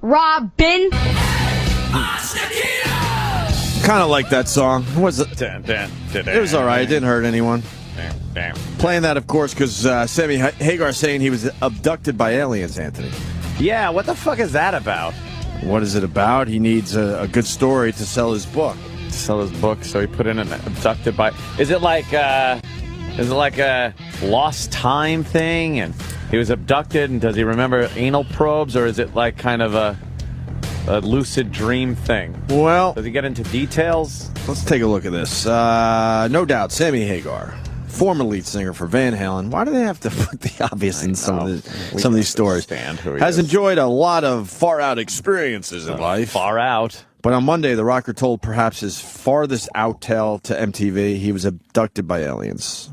Robin. Kind of like that song. Was it? It was all right. It didn't hurt anyone. Playing that, of course, because Sammy Hagar saying he was abducted by aliens, Anthony. Yeah, what the fuck is that about? What is it about? He needs a good story to sell his book. So he put in an abducted by... Is it like a lost time thing? And he was abducted, and does he remember anal probes? Or is it like kind of a lucid dream thing? Well... Does he get into details? Let's take a look at this. No doubt, Sammy Hagar, former lead singer for Van Halen. Why do they have to put the obvious in some of these stories? Has enjoyed a lot of far-out experiences in life. Far out. But on Monday, the rocker told perhaps his farthest out tale to MTV. He was abducted by aliens.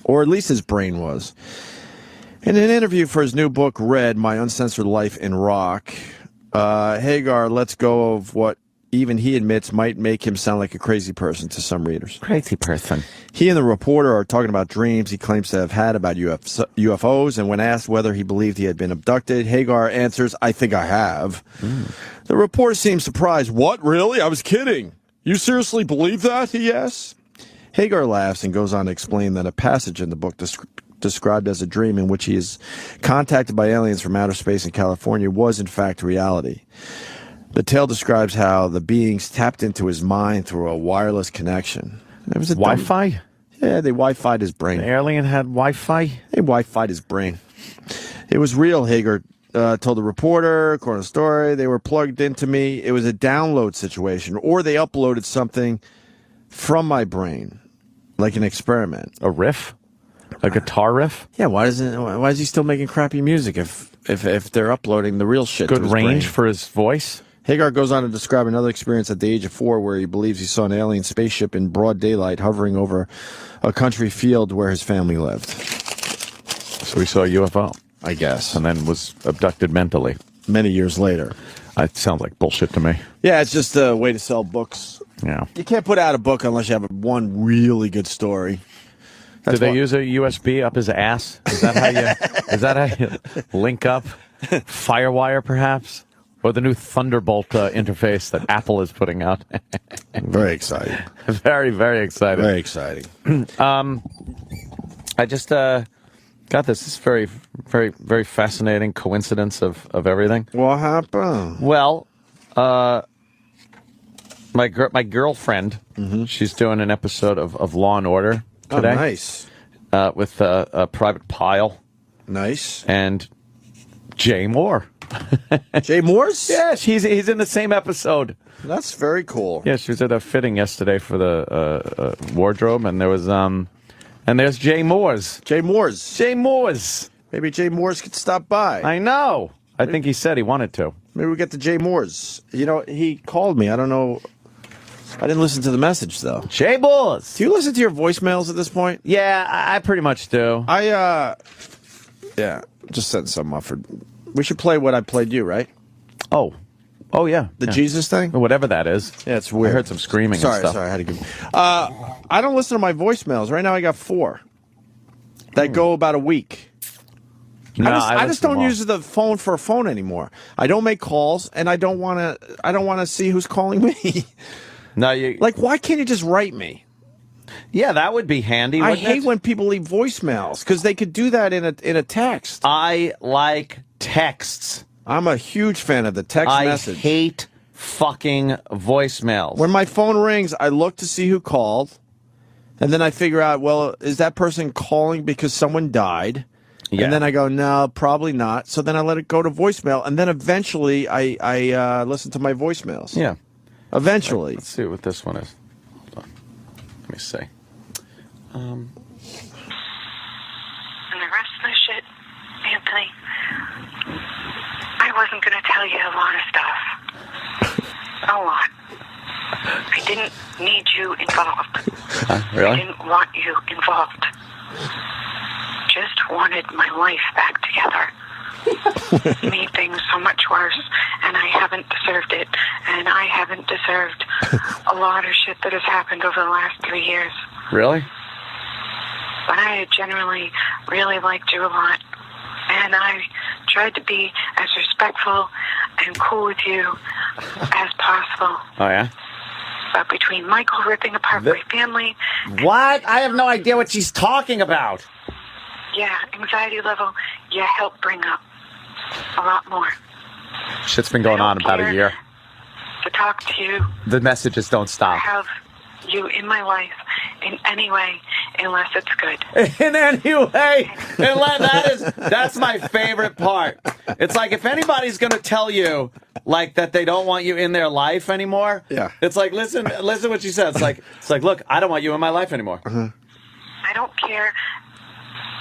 Or at least his brain was. In an interview for his new book, Red, My Uncensored Life in Rock, Hagar lets go of what even he admits might make him sound like a crazy person to some readers. Crazy person. He and the reporter are talking about dreams he claims to have had about UFOs, and when asked whether he believed he had been abducted, Hagar answers, I think I have. The reporter seems surprised. What, really? I was kidding. You seriously believe that, he asks. Hagar laughs and goes on to explain that a passage in the book described as a dream in which he is contacted by aliens from outer space in California was in fact reality. The tale describes how the beings tapped into his mind through a wireless connection. It was a Wi-Fi? Yeah, they Wi-Fi'd his brain. The alien had Wi-Fi? They Wi-Fi'd his brain. It was real, Hagar told the reporter, according to the story. They were plugged into me. It was a download situation, or they uploaded something from my brain, like an experiment. A riff? A guitar riff? Yeah, why is he still making crappy music if they're uploading the real shit? Good to his range brain? For his voice? Hagar goes on to describe another experience at the age of 4 where he believes he saw an alien spaceship in broad daylight hovering over a country field where his family lived. So he saw a UFO? I guess. And then was abducted mentally. Many years later. That sounds like bullshit to me. Yeah, it's just a way to sell books. Yeah. You can't put out a book unless you have one really good story. Did they use a USB up his ass? Is that how you link up? Firewire, perhaps? Or the new Thunderbolt interface that Apple is putting out? Very exciting. Very, very exciting. Very exciting. I just got this. This is very, very, very fascinating coincidence of everything. What happened? Well, my girlfriend, she's doing an episode of Law and Order today. Oh, nice. With a Private Pile. Nice. And Jay Moore. Jay Moore's? Yeah, he's in the same episode. That's very cool. Yeah, she was at a fitting yesterday for the wardrobe, and there was and there's Jay Moore's. Jay Moore's. Jay Moore's. Maybe Jay Moore's could stop by. I know. I think he said he wanted to. Maybe we get to Jay Moore's. You know, he called me. I don't know. I didn't listen to the message, though. Jay Moore's. Do you listen to your voicemails at this point? Yeah, I pretty much do. Yeah, just sent something off for... We should play what I played you, right? Oh, yeah. The Jesus thing? Whatever that is. Yeah, it's weird. I heard some screaming and stuff. Sorry, I had to give... I don't listen to my voicemails. Right now I got 4 that go about a week. No, I just don't use the phone for a phone anymore. I don't make calls, and I don't want to see who's calling me. No, like, why can't you just write me? Yeah, that would be handy. I hate when people leave voicemails because they could do that in a text. I like texts. I'm a huge fan of the text message. I hate fucking voicemails. When my phone rings, I look to see who called, and then I figure out, well, is that person calling because someone died? Yeah. And then I go, no, probably not. So then I let it go to voicemail, and then eventually I listen to my voicemails. Yeah. Eventually. Let's see what this one is. Hold on. Let me see. And the rest of the shit, Anthony, I wasn't going to tell you a lot of stuff. A lot. I didn't need you involved. Really? I didn't want you involved. Just wanted my life back together. Made things so much worse, and I haven't deserved it. And I haven't deserved a lot of shit that has happened over the last 3 years. Really? But I generally really liked you a lot. And I tried to be as respectful and cool with you as possible. Oh, yeah? But between Michael ripping apart my family... What? I have no idea what she's talking about. Yeah, anxiety level you help bring up a lot more. Shit's been going on about a year. To talk to you. The messages don't stop. Have you in my life in any way, unless it's good. In any way, that's my favorite part. It's like if anybody's going to tell you like that they don't want you in their life anymore. Yeah. It's like listen what she said. It's like look, I don't want you in my life anymore. I don't care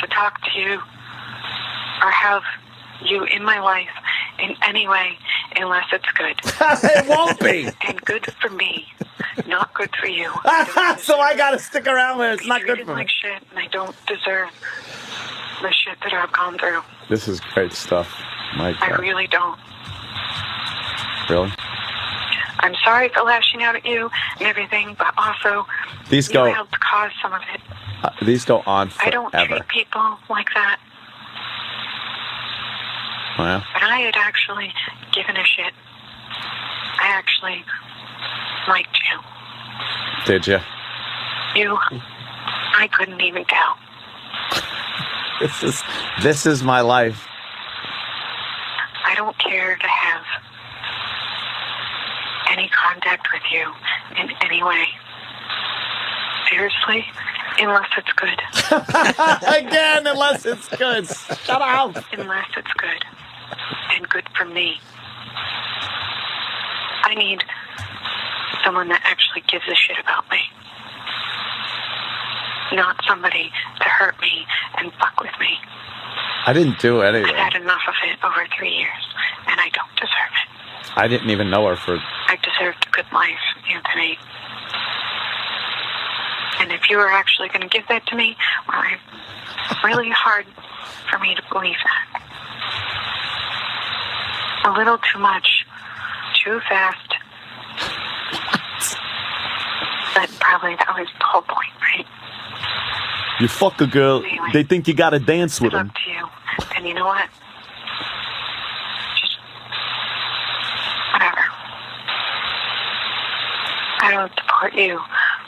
to talk to you or have you in my life in any way, unless it's good. It won't be. And good for me, not good for you. So I gotta stick around where it's not good for me. Like shit, and I don't deserve the shit that I've gone through. This is great stuff. My God. I really don't. Really? I'm sorry for lashing out at you and everything, but also These you go. helped cause some of it. These go on forever. I don't treat people like that. Wow. But I had actually given a shit. I actually liked you. Did you? I couldn't even tell. This is my life. I don't care to have any contact with you in any way. Seriously, unless it's good. Again, unless it's good. Shut up. Unless it's good. And good for me. I need someone that actually gives a shit about me. Not somebody to hurt me and fuck with me. I didn't do anything. I've had enough of it over 3 years, and I don't deserve it. I didn't even know her for... I deserved a good life, Anthony. And if you were actually going to give that to me, well, it's really hard for me to believe that. A little too much, too fast. But probably that was the whole point, right? You fuck a girl, Anyway, they think you gotta dance with good them. luck to you. And you know what? Just whatever. I don't support you,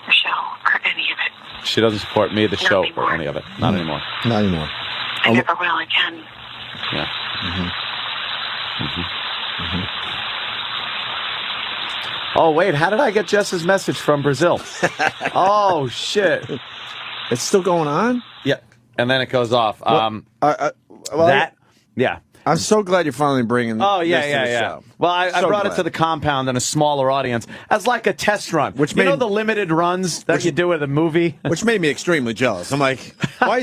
the show, or any of it. She doesn't support me, the Not show, anymore. or any of it. Not anymore. Not anymore. I never will again. Yeah. Oh, wait, how did I get Jess's message from Brazil? Oh, shit. It's still going on? Yeah. And then it goes off. Well, Yeah. I'm so glad you're finally bringing Oh, yeah, this to the show. Well, I So brought it glad. to the compound in a smaller audience as like a test run. Which you know made- the limited runs that you do with a movie? Which made me extremely jealous. I'm like, why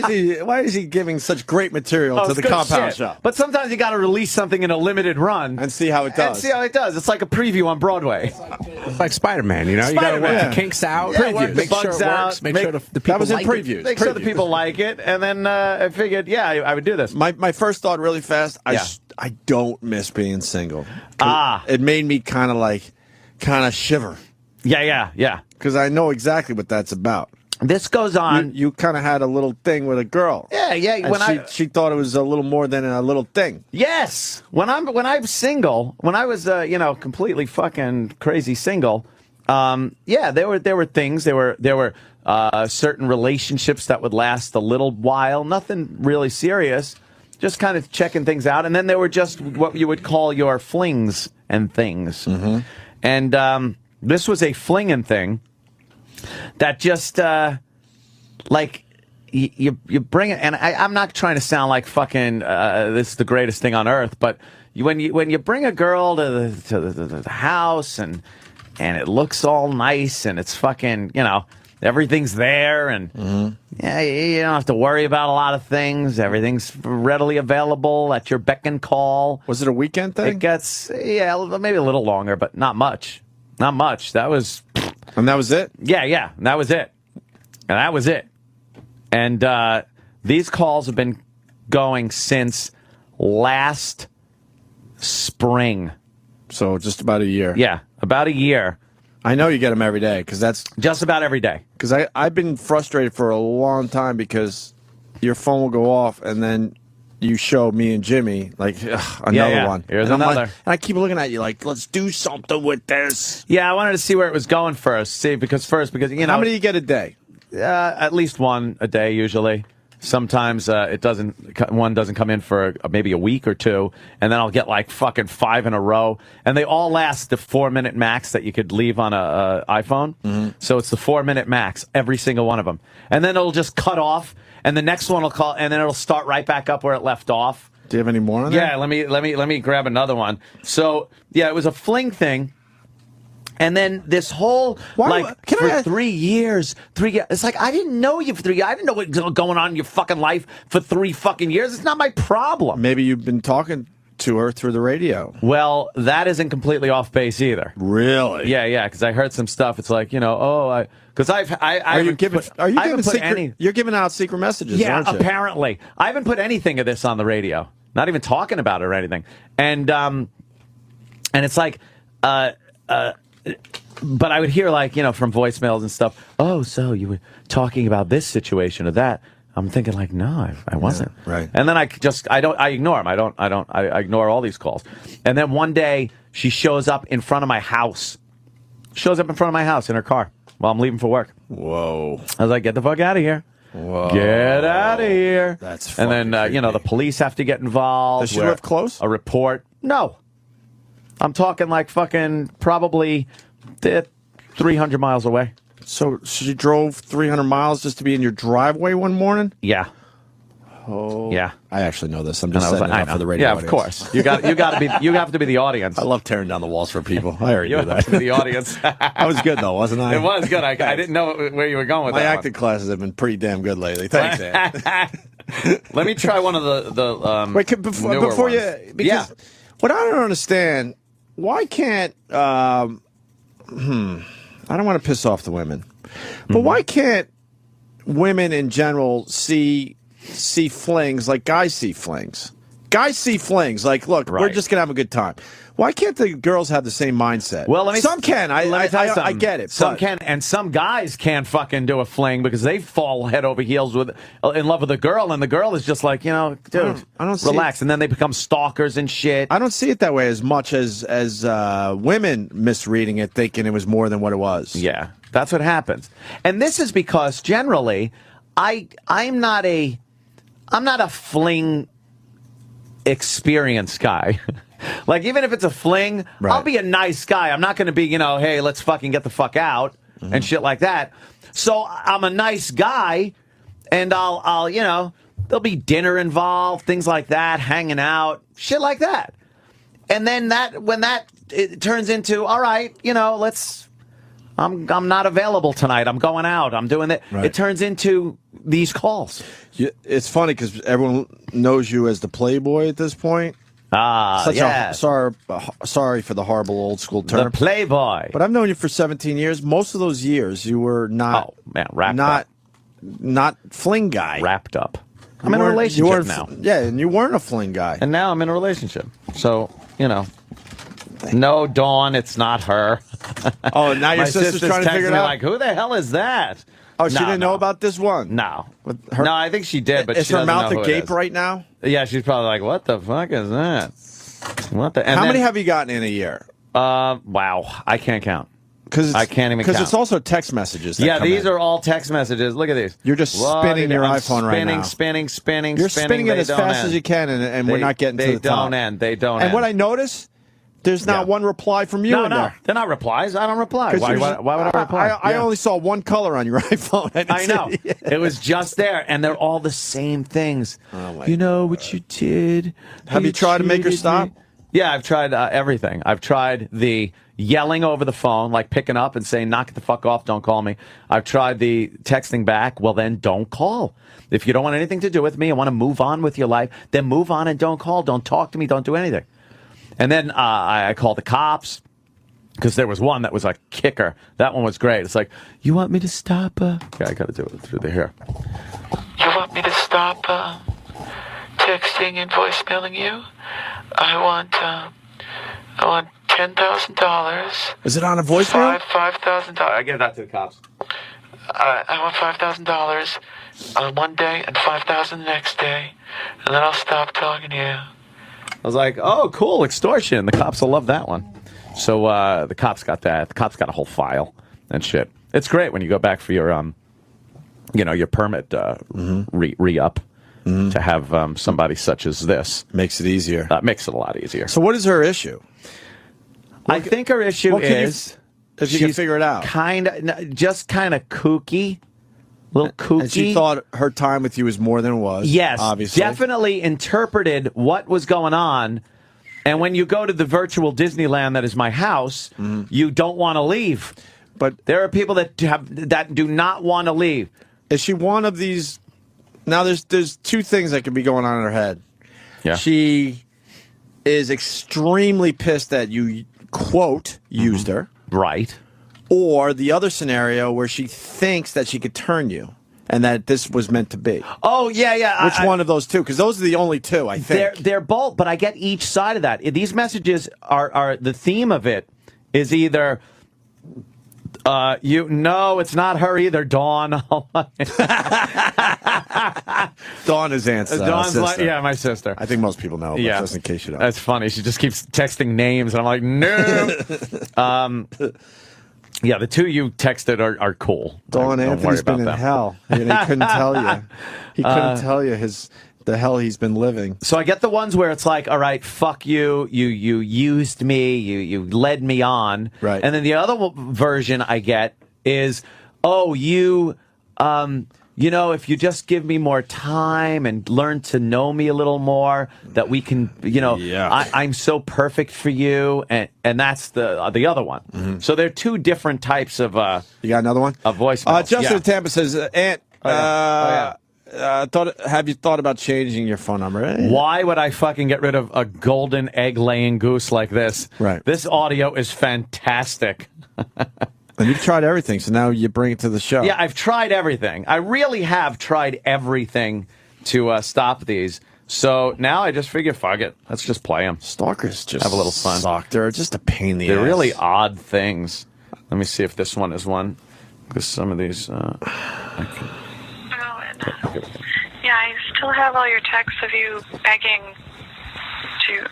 is he giving such great material to it's the good compound shit. show? But sometimes you got to release something in a limited run And see how it does. And see how it does. It's like a preview on Broadway. It's like Spider-Man, you know? You got to work Spider-Man. the kinks out, Yeah, work the make sure bugs it out, works, make make- sure the people That was in like previews. Make sure the people like it. And then I figured, yeah, I would do this. My first thought really fast, Yeah. I don't miss being single. 'Cause it made me kind of shiver. Yeah. Because I know exactly what that's about. This goes on. You kind of had a little thing with a girl. Yeah. And she thought it was a little more than a little thing. Yes. When I'm single, when I was completely fucking crazy single, there were things, there were certain relationships that would last a little while, nothing really serious, just kind of checking things out, and then there were just what you would call your flings and things. Mm-hmm. And this was a flinging thing that just you bring it, and I'm not trying to sound like fucking this is the greatest thing on earth, but when you bring a girl to the house and it looks all nice and it's fucking everything's there and yeah, you don't have to worry about a lot of things. Everything's readily available at your beck and call. Was it a weekend thing? It gets maybe a little longer, but not much. Not much. That was. And that was it? Yeah, and that was it. And these calls have been going since last spring. So just about a year. Yeah, about a year. I know you get them every day because that's just about every day. Because I've been frustrated for a long time because your phone will go off and then you show me and Jimmy, like, another one. Here's and another. And I keep looking at you like, let's do something with this. Yeah, I wanted to see where it was going first. See, because you know. How many do you get a day? At least one a day, usually. Sometimes one doesn't come in for maybe a week or two, and then I'll get like fucking 5 in a row, and they all last the 4-minute max that you could leave on a iPhone. Mm-hmm. So it's the 4-minute max, every single one of them, and then it'll just cut off, and the next one will call, and then it'll start right back up where it left off. Do you have any more on there? Yeah, let me grab another one. So yeah, it was a fling thing. And then this whole, for 3 years, it's like, I didn't know you for 3 years. I didn't know what was going on in your fucking life for 3 fucking years. It's not my problem. Maybe you've been talking to her through the radio. Well, that isn't completely off base either. Really? Yeah, because I heard some stuff. It's like, because you're giving out secret messages, aren't you? Yeah, apparently. I haven't put anything of this on the radio. Not even talking about it or anything. And it's like, but I would hear, like, from voicemails and stuff, oh, so you were talking about this situation or that. I'm thinking, like, no, I wasn't. Yeah, right. And then I ignore them. I ignore all these calls. And then one day she shows up in front of my house. Shows up in front of my house in her car while I'm leaving for work. Whoa. I was like, get the fuck out of here. Whoa. Get out of here. That's fucking And then, the police have to get involved. Does she live close? A report. No. I'm talking like fucking probably 300 miles away. So she drove 300 miles just to be in your driveway one morning? Yeah. Oh. Yeah. I actually know this. I'm just setting it up for the radio audience. Of course. You have to be the audience. I love tearing down the walls for people. I already knew that. You have to be the audience. I was good, though, wasn't I? It was good. I didn't know where you were going with My that acting classes have been pretty damn good lately. Thanks, Ed. Let me try one of the Wait, before you... Because what I don't understand... Why can't I don't want to piss off the women, but why can't women in general see flings like guys see flings? Guys see flings like, look, we're just gonna have a good time. Why can't the girls have the same mindset? Well, some can. I get it. Some can, and some guys can't fucking do a fling because they fall head over heels in love with a girl, and the girl is just like, dude, I don't relax, and then they become stalkers and shit. I don't see it that way as much as women misreading it, thinking it was more than what it was. Yeah, that's what happens, and this is because generally, I'm not a fling experienced guy. Like, even if it's a fling, I'll be a nice guy. I'm not going to be, hey, let's fucking get the fuck out and shit like that. So I'm a nice guy, and I'll there'll be dinner involved, things like that, hanging out, shit like that. And then when it turns into, all right, I'm not available tonight. I'm going out. I'm doing it. Right. It turns into these calls. It's funny because everyone knows you as the Playboy at this point. Sorry for the horrible old school term. The Playboy. But I've known you for 17 years. Most of those years, you were not. Oh man, wrapped up. Not fling guy. Wrapped up. I'm in a relationship now. Yeah, and you weren't a fling guy. And now I'm in a relationship. So no, Dawn, it's not her. Oh, now your sister's trying to figure it out. Like, who the hell is that? Oh, she didn't know about this one? No. No, I think she did, but is she her doesn't mouth know who agape it is. right now? Yeah, she's probably like, what the fuck is that? How many have you gotten in a year? Wow, I can't count. I can't even count. Because it's also text messages. These are all text messages. Look at these. You're just spinning your iPhone right now. Spinning. You're spinning it as fast as you can, and we're not getting to the top. They don't end. They don't end. And what I notice... There's not one reply from you in there. They're not replies. I don't reply. Why would I reply? I only saw one color on your iPhone. I know. It was just there, and they're all the same things. Oh my what you did. Have you tried to make her stop? Yeah, I've tried everything. I've tried the yelling over the phone, like picking up and saying, knock it the fuck off, don't call me. I've tried the texting back, well, then don't call. If you don't want anything to do with me and want to move on with your life, then move on and don't call. Don't talk to me. Don't do anything. And then I called the cops because there was one that was a kicker. That one was great. It's like, you want me to stop? Yeah, I got to do it through the hair. You want me to stop texting and voicemailing you? I want $10,000. Is it on a voicemail? $5,000. I gave that to the cops. I want $5,000 on one day and $5,000 the next day, and then I'll stop talking to you. I was like, oh, cool, extortion. The cops will love that one. So the cops got that. The cops got a whole file and shit. It's great when you go back for your, your permit re-up to have somebody such as this. Makes it easier. Makes it a lot easier. So what is her issue? I think her issue is... If you can figure it out. Just kind of kooky. Little kooky. And she thought her time with you was more than it was. Yes, obviously. definitely interpreted what was going on. And when you go to the virtual Disneyland that is my house, you don't want to leave. But there are people that do not want to leave. Is she one of these? Now, there's two things that could be going on in her head. Yeah. She is extremely pissed that you, quote, used her. Right. Or the other scenario where she thinks that she could turn you and that this was meant to be. Oh, yeah. Which one of those two? Because those are the only two, I think. They're both, but I get each side of that. These messages are the theme of it is either... no, it's not her either, Dawn. Dawn is Aunt's Dawn's sister. yeah, my sister. I think most people know, but just in case you don't. That's funny. She just keeps texting names, and I'm like, no. Yeah, the two you texted are cool. Dawn Anthony's been in hell, and he couldn't tell you. He couldn't tell you the hell he's been living. So I get the ones where it's like, all right, fuck you, you used me, you led me on. Right. And then the other version I get is, oh, if you just give me more time and learn to know me a little more, that we can, I'm so perfect for you, and that's the other one. Mm-hmm. So there are two different types of. You got another one? Of voicemails. Justin in Tampa says, Aunt. Have you thought about changing your phone number? Why would I fucking get rid of a golden egg-laying goose like this? Right. This audio is fantastic. And you've tried everything, so now you bring it to the show. Yeah, I've tried everything. I really have tried everything to stop these. So now I just figure, fuck it. Let's just play them. Stalkers just have a little fun. Suck. They're just a pain in the ass. They're really odd things. Let me see if this one is one. Because some of these... Yeah, I still have all your texts of you begging to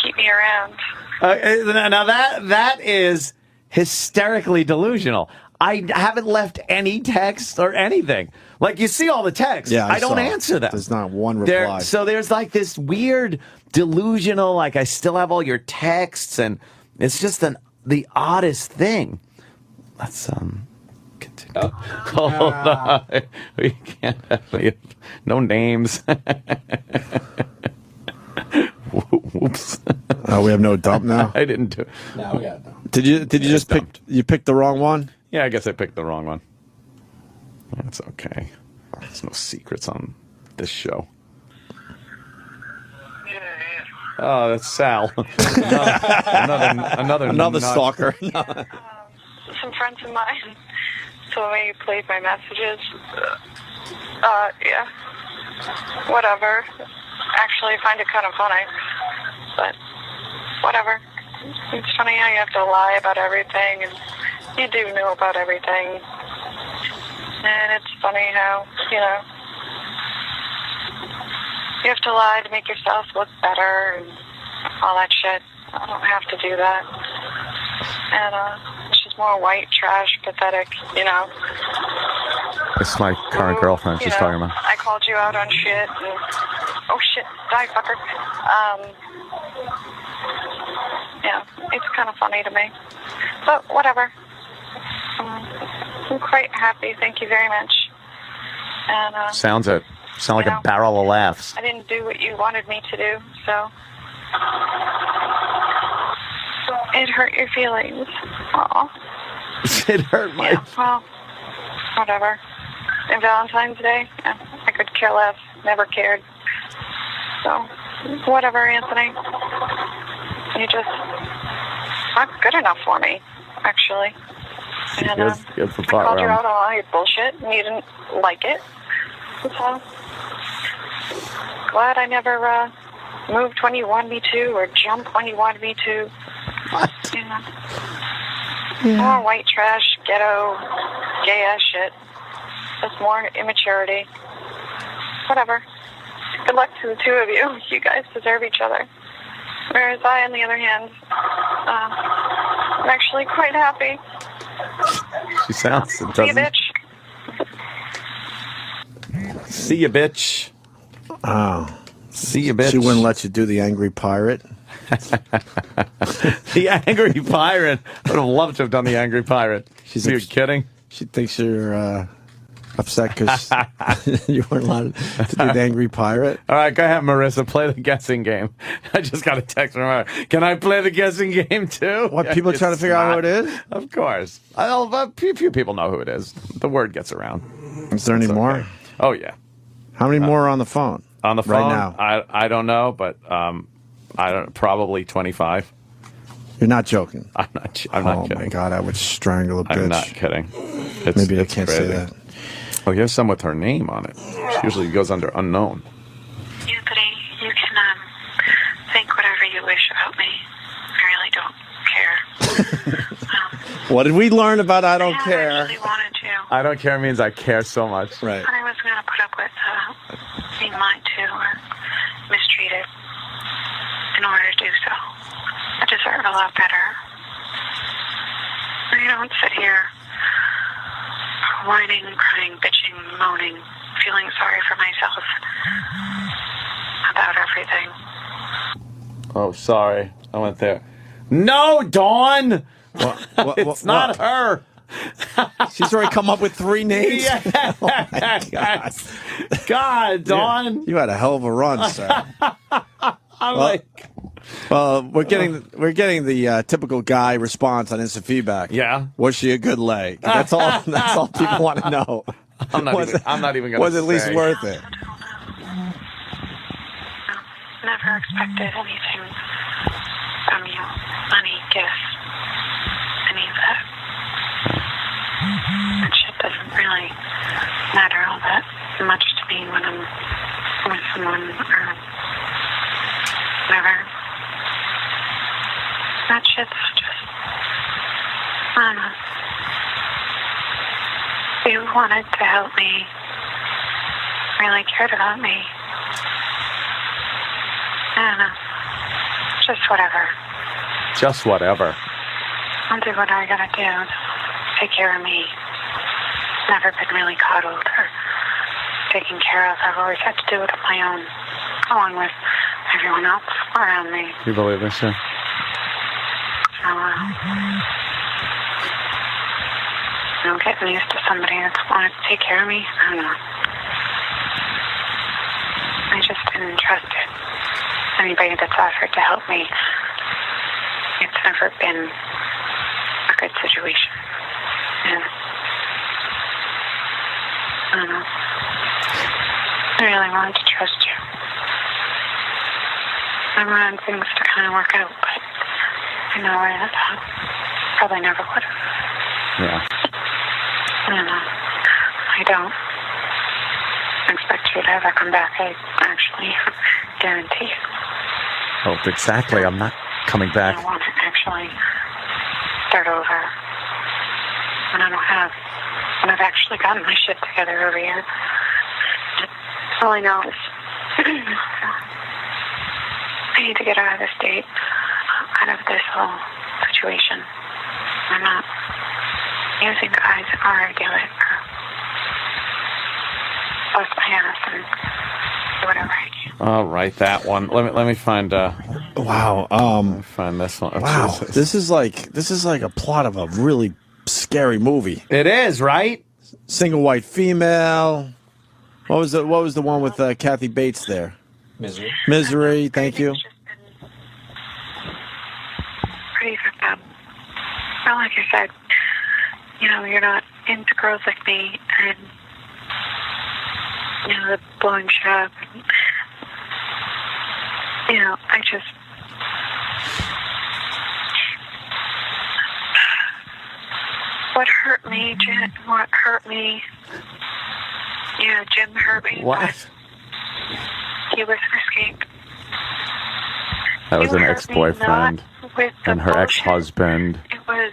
keep me around. Now that is hysterically delusional. I haven't left any text or anything. Like, you see all the texts. Yeah, I don't answer them. There's not one reply. So there's like this weird delusional, like, I still have all your texts, and it's just the oddest thing. Let's continue. Hold on. We can't have no names. Whoops. We have no dump now. I didn't do. No, we got no. Did you just pick the wrong one? Yeah, I guess I picked the wrong one. That's okay. There's no secrets on this show. Oh, that's Sal. another stalker. Some friends of mine told me you played my messages. Yeah. Whatever. Actually, I find it kind of funny. But whatever. It's funny how you have to lie about everything, and you do know about everything. And it's funny how, you have to lie to make yourself look better and all that shit. I don't have to do that. And she's more white trash, pathetic, It's my current girlfriend she's talking about. I called you out on shit. And, oh shit, die fucker. Yeah, it's kind of funny to me. But whatever. I'm quite happy. Thank you very much. And sound like a barrel of laughs. I didn't do what you wanted me to do, so it hurt your feelings. Aw. It hurt my... Yeah, well, whatever. And Valentine's Day, I could care less. Never cared. So, whatever, Anthony. You just not good enough for me, actually. And I called you out on all your bullshit, and you didn't like it. So, glad I never moved when you wanted me to, or jumped when you wanted me to. What? More white trash, ghetto, gay-ass shit. Just more immaturity. Whatever. Good luck to the two of you. You guys deserve each other. Whereas I, on the other hand, I'm actually quite happy. She sounds... See you, bitch. See you, bitch. Oh. See you, bitch. She wouldn't let you do the angry pirate. The angry pirate. I would have loved to have done the angry pirate. Are you kidding? She thinks you're upset because you weren't allowed to do the angry pirate. All right, go ahead, Marissa. Play the guessing game. I just got a text from her. Can I play the guessing game too? What, people are trying to figure out who it is? Of course. A few people know who it is. The word gets around. Is there any more? Oh, yeah. How many more are on the phone? On the phone? Right now? I don't know, but probably 25. You're not joking. I'm not kidding. Oh, my God, I would strangle a bitch. I'm not kidding. Maybe I can't say that. Oh, here's some with her name on it. She usually goes under unknown. Anthony, you can think whatever you wish about me. I really don't care. What did we learn about I don't care? I actually wanted to. I don't care means I care so much. Right. But I wasn't going to put up with being lied to or mistreated in order to do so. I deserve a lot better. I don't sit here whining, crying, bitching, moaning, feeling sorry for myself about everything. Oh, sorry. I went there. No, Dawn! It's not her. She's already come up with 3 names. Yeah. Oh my God. God, Dawn. You had a hell of a run, sir. Well, we're getting the typical guy response on instant feedback. Yeah. Was she a good leg? That's all. That's all people want to know. I'm not even going to. Was it at least worth it? Never expected anything from you. Money, gifts, any of that. That shit doesn't really matter all that much to me when I'm with someone or whatever. That shit's just, I don't know. You wanted to help me, really cared about me. I don't know. Just whatever. Just whatever. I'll do what I gotta do to take care of me. Never been really coddled or taken care of. I've always had to do it on my own, along with everyone else around me. You believe this, yeah? So, getting used to somebody that's wanted to take care of me, I don't know. I just didn't trust it. Anybody that's offered to help me, it's never been a good situation. Yeah. I don't know. I really wanted to trust you. I wanted things to kind of work out, but I know I probably never would have. Yeah. I don't know. I don't expect you to ever come back. I actually guarantee you. Oh, exactly. I'm not coming back. I want to actually start over. When I've actually gotten my shit together over here. All I know is I need to get out of this state, out of this whole situation. I'm not using guys in order to do it, or bust my ass and do whatever I can. I'll write that one. Let me find. Wow. Let me find this one. Oh, wow. Jesus. This is like a plot of a really scary movie. It is, right? Single white female. What was the one with Kathy Bates there? Misery. Misery. Thank you. It's just been pretty fucked up. Well, like I said, you're not into girls like me, and the blowing shit up. I just. What hurt me, Jim? What hurt me? Yeah, Jim hurt me. What? He was an escape. That was You an hurt me ex-boyfriend not with the and her bullshit. ex-husband. It was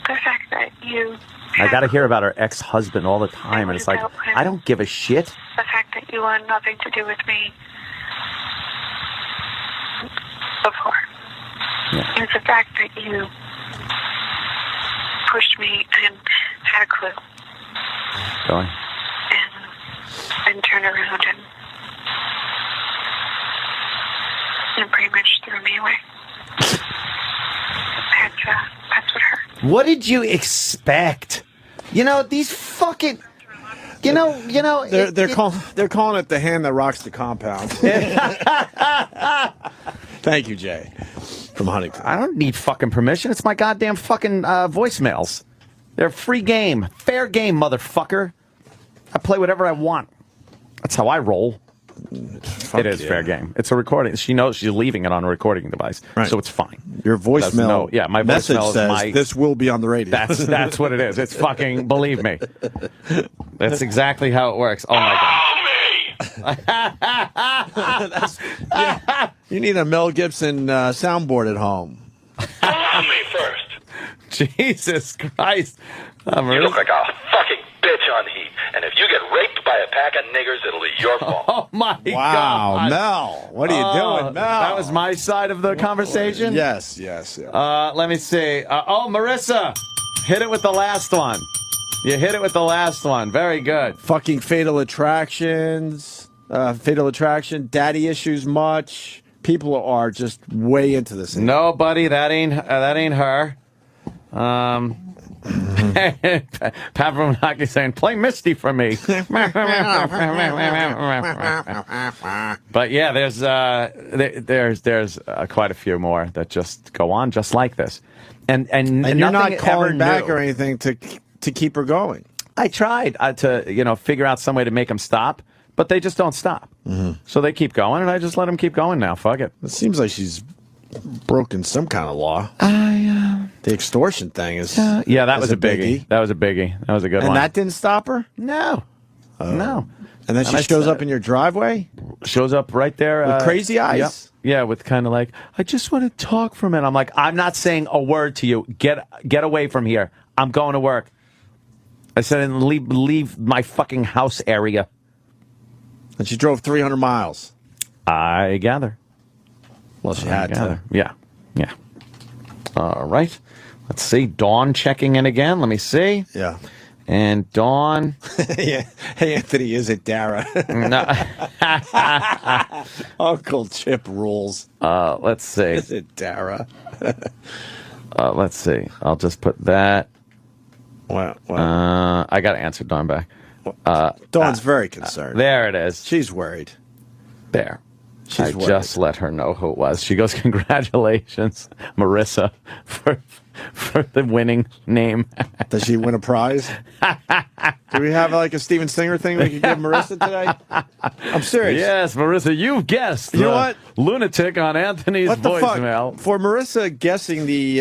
the fact that you I got to hear about her ex-husband all the time, and it's like, I don't give a shit. The fact that you want nothing to do with me before. Yeah. It's the fact that you pushed me and had a clue. Going. And then turned around and pretty much threw me away. That's what hurt. What did you expect? You know, these fucking... You know, they're calling it the hand that rocks the compound. Thank you, Jay, from Huntington. I don't need fucking permission. It's my goddamn fucking voicemails. They're free game, fair game, motherfucker. I play whatever I want. That's how I roll. It is fair game. It's a recording. She knows she's leaving it on a recording device, so it's fine. Your voicemail, my message voicemail says this will be on the radio. That's what it is. It's fucking, believe me. That's exactly how it works. Oh my god. You need a Mel Gibson soundboard at home. Allow me first. Jesus Christ. You look like a fucking bitch on heat. And if you get raped by a pack of niggers, it'll be your fault. Oh, my God. Wow, Mel. What are you doing, Mel? That was my side of the conversation? Yes. Let me see. Marissa, hit it with the last one. You hit it with the last one. Very good. Fucking Fatal Attraction, daddy issues much. People are just way into this. No, buddy, that ain't her. Pat Romanaki saying, play Misty for me. But yeah, there's quite a few more that just go on just like this. And you're not calling back new. or anything to keep her going. I tried to figure out some way to make them stop, but they just don't stop. So they keep going, and I just let them keep going now. Fuck it. It seems like she's broken some kind of law. The extortion thing is that was a biggie. That was a biggie. That was a good one. And that didn't stop her? No. No. And then she shows up in your driveway? Shows up right there. With crazy eyes? Yeah, with kind of like, I just want to talk for a minute. I'm like, I'm not saying a word to you. Get away from here. I'm going to work. I said, and leave my fucking house area. And she drove 300 miles. I gather. Well, she had to. Yeah. All right. Let's see. Dawn checking in again. Let me see. Yeah. And Dawn. Yeah. Hey, Anthony, is it Dara? No. Uncle Chip rules. Let's see. Is it Dara? Let's see. I'll just put that. Well. I got to answer Dawn back. Dawn's very concerned. There it is. She's worried. There. She's worried. Just let her know who it was. She goes, congratulations, Marissa, for the winning name. Does she win a prize? Do we have like a Steven Singer thing we can give Marissa today? I'm serious. Yes, Marissa, you've guessed. You know what? Lunatic on Anthony's What the voicemail. fuck? For Marissa guessing the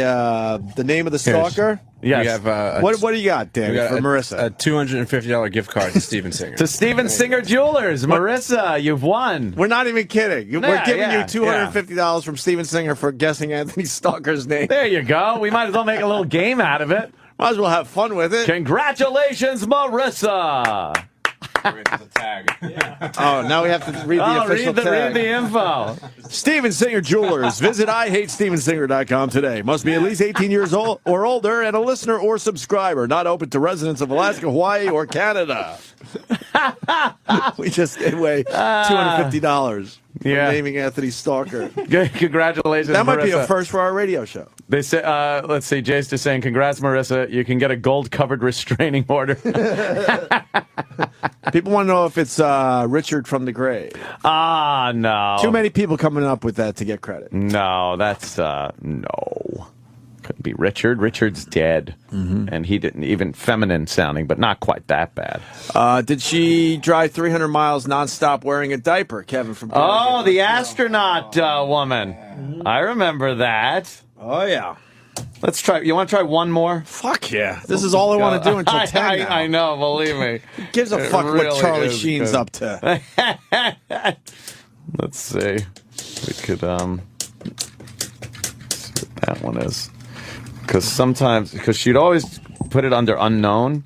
name of the stalker? Yes. We have, What do you got, Dan, for Marissa? A $250 gift card to Steven Singer. To Steven Singer Jewelers. Marissa, you've won. We're not even kidding. We're Yeah, giving yeah, you $250 from Steven Singer for guessing Anthony Stalker's name. There you go. We might as well make a little game out of it. Might as well have fun with it. Congratulations, Marissa. The tag. Oh, now we have to read the official tag. Read the info. Steven Singer Jewelers. Visit IHateStevenSinger.com today. Must be at least 18 years old or older and a listener or subscriber. Not open to residents of Alaska, Hawaii, or Canada. We just gave away $250 for naming Anthony Stalker. Congratulations, That might Marissa. be a first for our radio show. They say, let's see, Jay's just saying, congrats, Marissa. You can get a gold-covered restraining order. People want to know if it's Richard from the grave. No. Too many people coming up with that to get credit. No, that's, no. Couldn't be Richard. Richard's dead. And he didn't, even feminine sounding, but not quite that bad. Did she drive 300 miles nonstop wearing a diaper, Kevin from Oh, the astronaut woman. I remember that. Oh, yeah. Let's try. You want to try one more? Fuck yeah. This is all I want to do until 10 now. I know, believe me. Who gives a fuck really what Charlie is Sheen's good. up to? Let's see. We could, see what that one is. Because sometimes, because she'd always put it under unknown.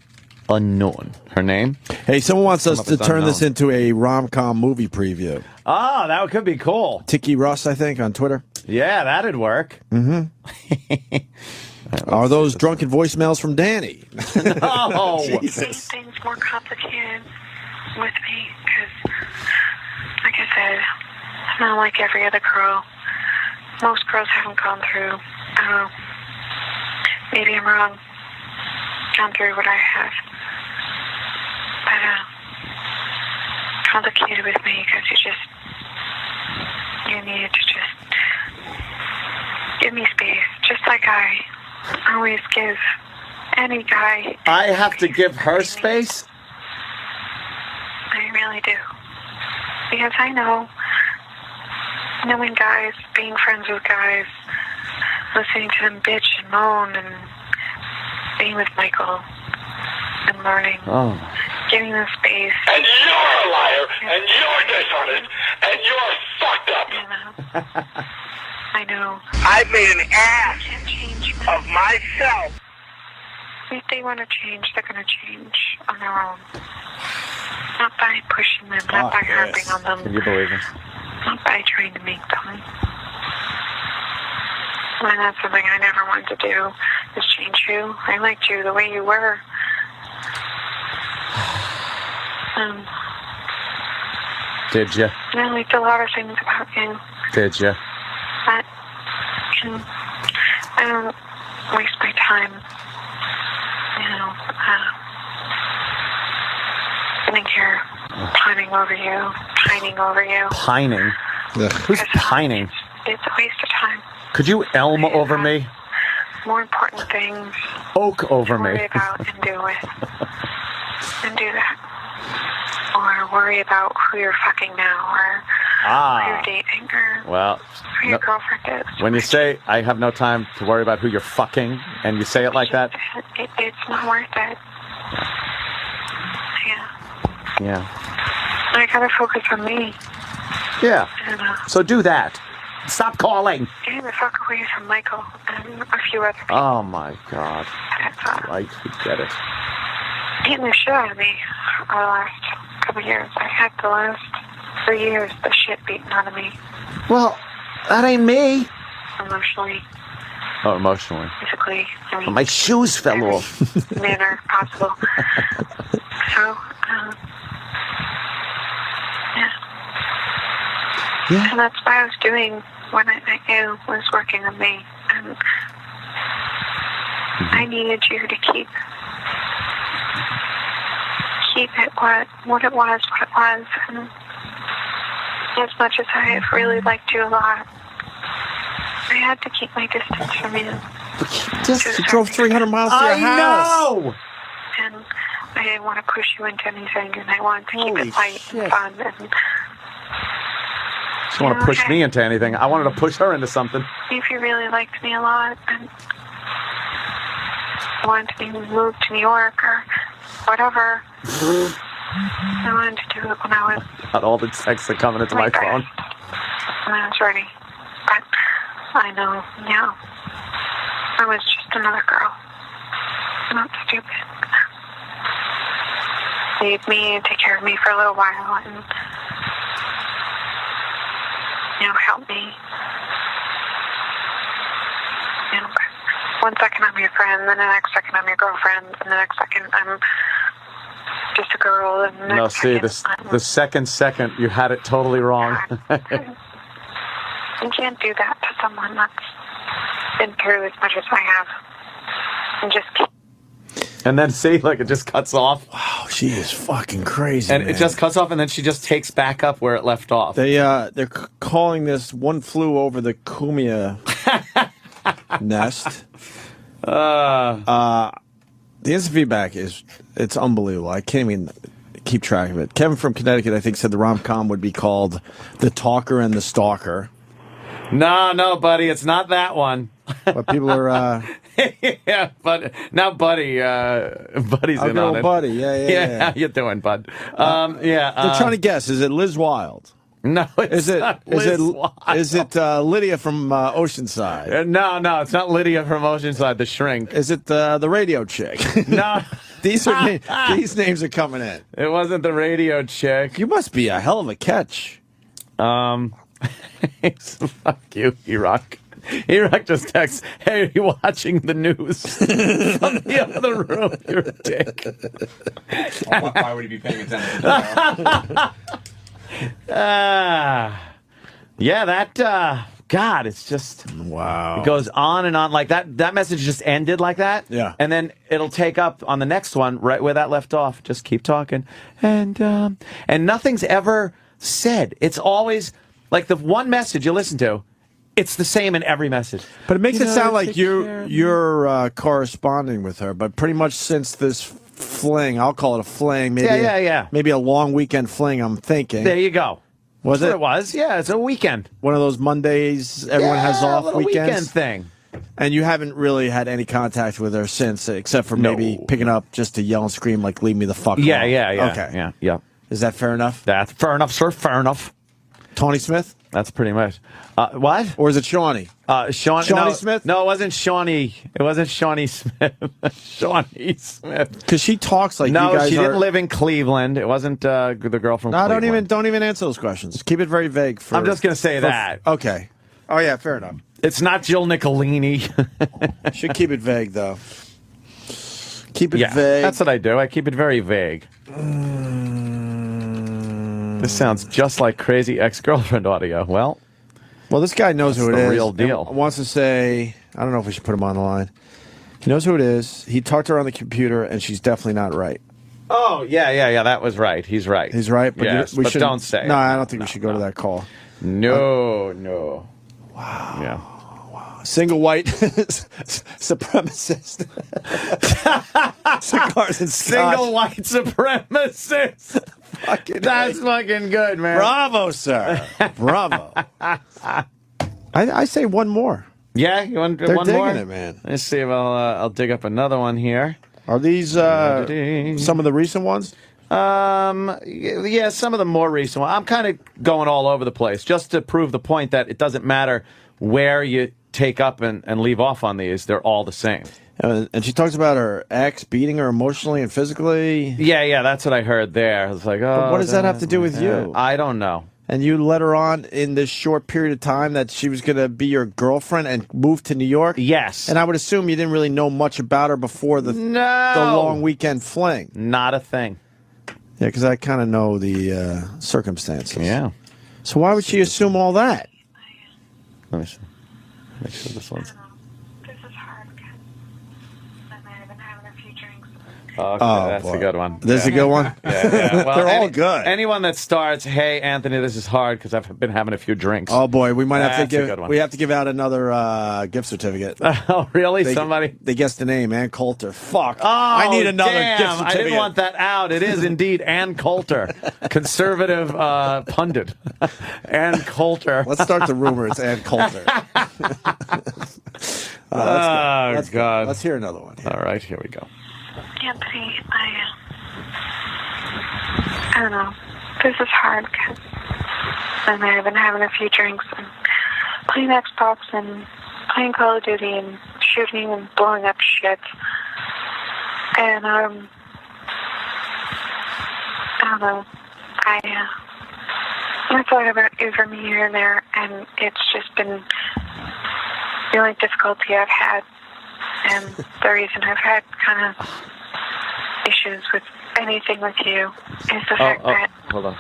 Unknown. Her name? Hey, someone wants us Come up to as turn this unknown. into a rom-com movie preview. Oh, that could be cool. Tiki Russ, I think, on Twitter. Yeah, that'd work. Are those drunken voicemails from Danny? No. Make things more complicated with me because, like I said, I'm not like every other girl. Most girls haven't gone through, maybe I'm wrong, gone through what I have. But, complicated with me because you needed to just give me space, just like I always give any guy. I have to give her space? I really do. Because I know, knowing guys, being friends with guys, listening to them bitch and moan, and being with Michael, and learning, giving them space. And you're a liar, and you're dishonest, and you're fucked up. You know? I know. I've made an ass I can't change them. of myself. If they want to change, they're going to change on their own. Not by pushing them, not by harping on them. Can you believe it? Not by trying to make them. And that's something I never wanted to do, is change you. I liked you the way you were. Did you? I liked a lot of things about you. Did you? But I don't waste my time, sitting here pining over you. Pining? Who's pining? It's a waste of time. Could you elm over me? More important things Oak over to worry me. about and deal with. And do that. Or worry about who you're fucking now, or who you're dating, or Well, who your girlfriend is. when you say I have no time to worry about who you're fucking, and you say it like that? It's not worth it. Yeah. I gotta focus on me. Yeah. And, So do that. Stop calling. getting the fuck away from Michael and a few other people. Oh, my God. Right, we get it. Beating the shit out of me over the last couple of years. I had the last 3 years the shit beaten out of me. Well, that ain't me. Emotionally, Oh, emotionally. physically, I mean, My shoes fell every off. manner possible. So, Yeah. and that's what I was doing when I met you, was working on me. And I needed you to keep it what it was. And as much as I have really liked you a lot, I had to keep my distance from you. You drove 300 miles to your house. I know. And I didn't want to push you into anything, and I wanted to keep Holy it light shit. and fun. And She want to push me into anything. I wanted to push her into something. if you really liked me a lot, and wanted to move to New York or whatever, I wanted to do it when I was Got all the texts that coming into my best, phone. when I was ready. But I know now I was just another girl. I'm not stupid. Leave me and take care of me for a little while, and help me. One second I'm your friend, then the next second I'm your girlfriend, and the next second I'm just a girl, and the next No, see, second the second, you had it totally wrong. You can't do that to someone that's been through as much as I have. And just keep. And then see, look, it just cuts off. Oh, she is fucking crazy. And man. it just cuts off, and then she just takes back up where it left off. They're calling this "One Flew Over the Cumbia Nest." The instant feedback it's unbelievable. I can't even keep track of it. Kevin from Connecticut, I think, said the rom-com would be called "The Talker and the Stalker." No, buddy, it's not that one. But people are yeah, but now Buddy's in on it. Buddy, yeah. How you doing, bud? They're trying to guess. Is it Liz Wilde? No, it's not Liz Wild. Is it Lydia from Oceanside? No, it's not Lydia from Oceanside, the shrink. Is it the radio chick? No. These names are coming in. It wasn't the radio chick. You must be a hell of a catch. Fuck you, E-Rock. E-Rock just texts, hey, are you watching the news? From the other room, you're a dick. Why would he be paying attention to that? Yeah, that, God, it's just, Wow. it goes on and on. Like that message just ended like that. Yeah. And then it'll take up on the next one right where that left off. Just keep talking. And nothing's ever said. It's always like the one message you listen to, it's the same in every message. But it makes it sound like you're you're corresponding with her. But pretty much since this fling, I'll call it a fling. Maybe Yeah. Maybe a long weekend fling, I'm thinking. There you go. Was That's it? what it was. Yeah, it's a weekend. One of those Mondays everyone has a off little weekends? weekend thing. And you haven't really had any contact with her since, except for maybe picking up just to yell and scream like, leave me the fuck alone. Yeah. Okay. Yeah. Is that fair enough? That's fair enough, sir. Fair enough. Tony Smith? That's pretty much. What? Or is it Shawnee? Shawnee Smith? No, it wasn't Shawnee. It wasn't Shawnee Smith. Shawnee Smith. Because she talks like No, you guys she are... didn't live in Cleveland. It wasn't the girl from No, Cleveland. don't even answer those questions. Keep it very vague. I'm just gonna say that. Okay. Oh yeah, fair enough. It's not Jill Nicolini. Should keep it vague though. Keep it Yeah, vague. that's what I do. I keep it very vague. This sounds just like crazy ex-girlfriend audio. Well, this guy knows who it the is. real deal. And wants to say, I don't know if we should put him on the line. He knows who it is. He talked to her on the computer, and she's definitely not right. oh yeah. That was right. He's right. He's right, but yes, we but shouldn't- don't say. No, I don't think we should go to that call. No. Wow. Yeah. Single white supremacist. Cigars and scotch. Single white supremacist. That's fucking good, man. Bravo, sir. Bravo. I say one more. Yeah, you want They're one digging more? it, man. Let's see if I'll dig up another one here. Are these some of the recent ones? Yeah, some of the more recent ones. I'm kind of going all over the place just to prove the point that it doesn't matter where you take up and leave off on these. They're all the same. And she talks about her ex beating her emotionally and physically. Yeah, that's what I heard there. It's like, oh, But what does that have to do with you? I don't know. And you let her on in this short period of time that she was going to be your girlfriend and move to New York? Yes. And I would assume you didn't really know much about her before the long weekend fling. Not a thing. Yeah, because I kind of know the circumstances. Yeah. So why would she assume all that? Let me see. Make sure this one's... This is hard because I've been having a few drinks. Okay, that's boy. a good one. This is a good one? Yeah. Well, They're all good. Anyone that starts, hey, Anthony, this is hard because I've been having a few drinks. Oh, boy. We might have to That's a good one. We have to give out another gift certificate. Oh, really? Somebody? They guessed the name, Ann Coulter. Fuck. Oh, I need another damn. gift certificate. I didn't want that out. It is indeed Ann Coulter, conservative pundit. Ann Coulter. Let's start the rumor. It's Ann Coulter. Let's go. God. Let's hear another one. All right, here we go. Anthony, I don't know. This is hard because I've been having a few drinks and playing Xbox and playing Call of Duty and shooting and blowing up shit. And I don't know. I thought about it for me here and there, and it's just been the only difficulty I've had, and the reason I've had kind of issues with anything with you is the fact that... Hold on.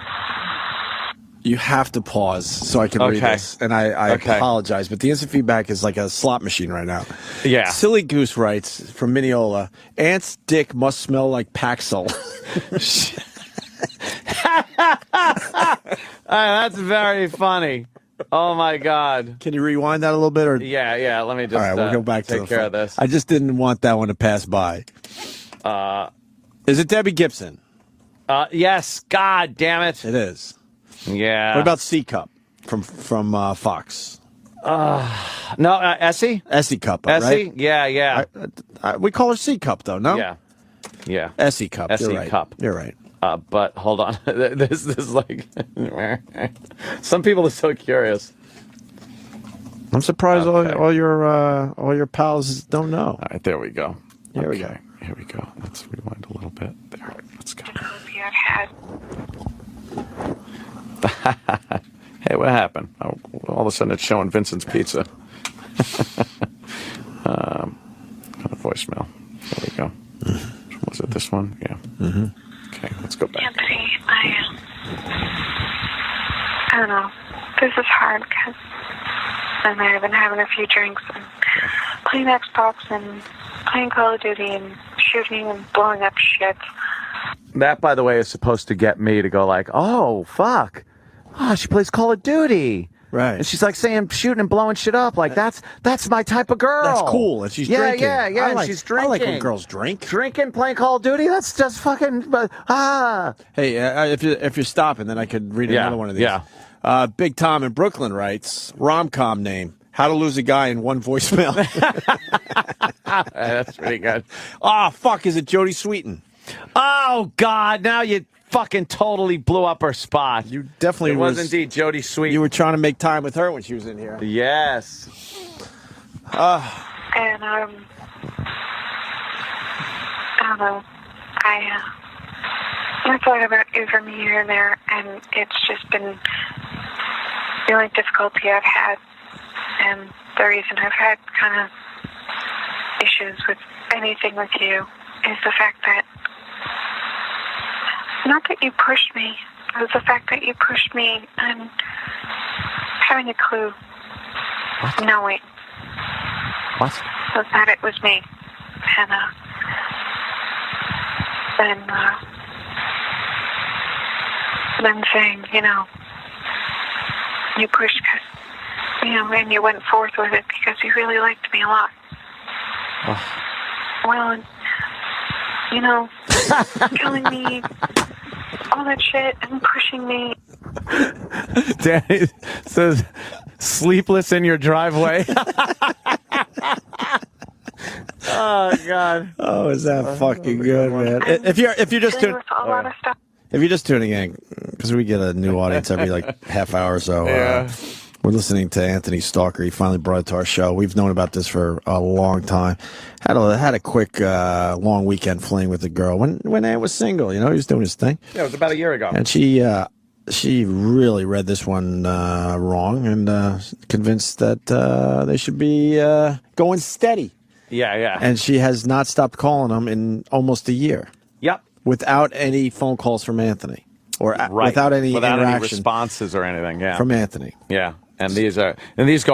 You have to pause so I can read Okay. this. And I apologize, but the instant feedback is like a slot machine right now. Yeah. Silly Goose writes from Mineola, Ant's dick must smell like Paxil. That's very funny. Oh, my God. Can you rewind that a little bit? Or Yeah. Let me just all right, we'll go back to take care of this. I just didn't want that one to pass by. Is it Debbie Gibson? Yes. God damn it. It is. Yeah. What about C Cup from Fox? No, Essie? Essie Cup, Essie? right? Yeah. We call her C Cup, though, no? Yeah. Essie Cup. Essie You're right. Cup. You're right. But hold on, this is like some people are so curious. I'm surprised Okay. all your pals don't know. All right, there we go. Here we go. Here we go. Let's rewind a little bit. There, let's go. Opie I've had. Hey, what happened? Oh, all of a sudden, it's showing Vincent's Pizza. On the voicemail. There we go. Was it this one? Yeah. Okay, let's go back. Anthony, I don't know. This is hard because I've been having a few drinks and playing Xbox and playing Call of Duty and shooting and blowing up shit. That, by the way, is supposed to get me to go like, oh, fuck. Oh, she plays Call of Duty. Right. And she's like saying, shooting and blowing shit up. Like, that's my type of girl. That's cool. And she's drinking. Yeah, and she's drinking. I like when girls drink. Drinking, playing Call of Duty, that's just fucking, Hey, if you're stopping, then I could read another one of these. Yeah. Big Tom in Brooklyn writes, rom-com name, How to Lose a Guy in One Voicemail. That's pretty good. Ah, fuck, is it Jodie Sweetin? Oh, God, now you fucking totally blew up her spot. You definitely It was indeed Jodie Sweet. You were trying to make time with her when she was in here. Yes. And I don't know. I thought about you from here and there, and it's just been the only difficulty I've had, and the reason I've had kind of issues with anything with you is the fact that, not that you pushed me, it was the fact that you pushed me and having a clue. What? Knowing. What? Was that it was me. And then saying, you pushed because, and you went forth with it because you really liked me a lot. Oh. Well, telling me all that shit and pushing me. Danny says, sleepless in your driveway. Oh, God. Oh, is that fucking good, man? If you're just There was a lot of stuff. if you're just tuning in, because we get a new audience every like half hour or so. Yeah. We're listening to Anthony Stalker. He finally brought it to our show. We've known about this for a long time. Had a quick long weekend fling with a girl when Ant was single. He was doing his thing. Yeah, it was about a year ago. And she really read this one wrong and convinced that they should be going steady. Yeah. And she has not stopped calling him in almost a year Yep. without any phone calls from Anthony or without any interaction responses or anything. Yeah. from Anthony. Yeah. And these go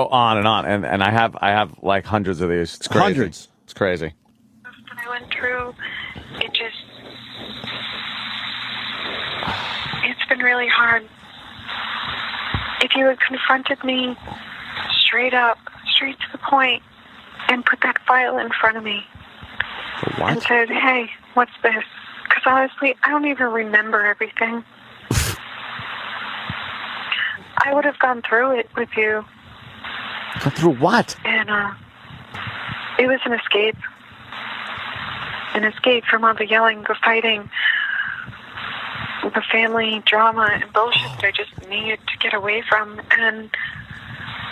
on and on. And I have like hundreds of these. It's crazy. Hundreds. It's crazy. That I went through, it's been really hard. If you had confronted me straight up, straight to the point, and put that file in front of me What? and said, hey, what's this? Because honestly, I don't even remember everything. I would have gone through it with you. Go through what? And it was an escape. An escape from all the yelling, the fighting, the family drama and bullshit that I just needed to get away from. And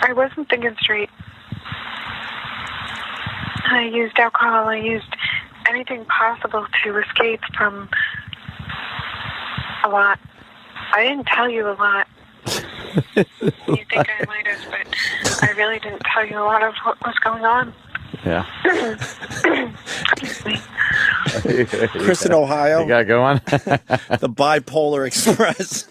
I wasn't thinking straight. I used alcohol. I used anything possible to escape from a lot. I didn't tell you a lot. You think I might have, but I really didn't tell you a lot of what was going on. Yeah. Excuse me. Chris in Ohio, You got to go on. the Bipolar Express.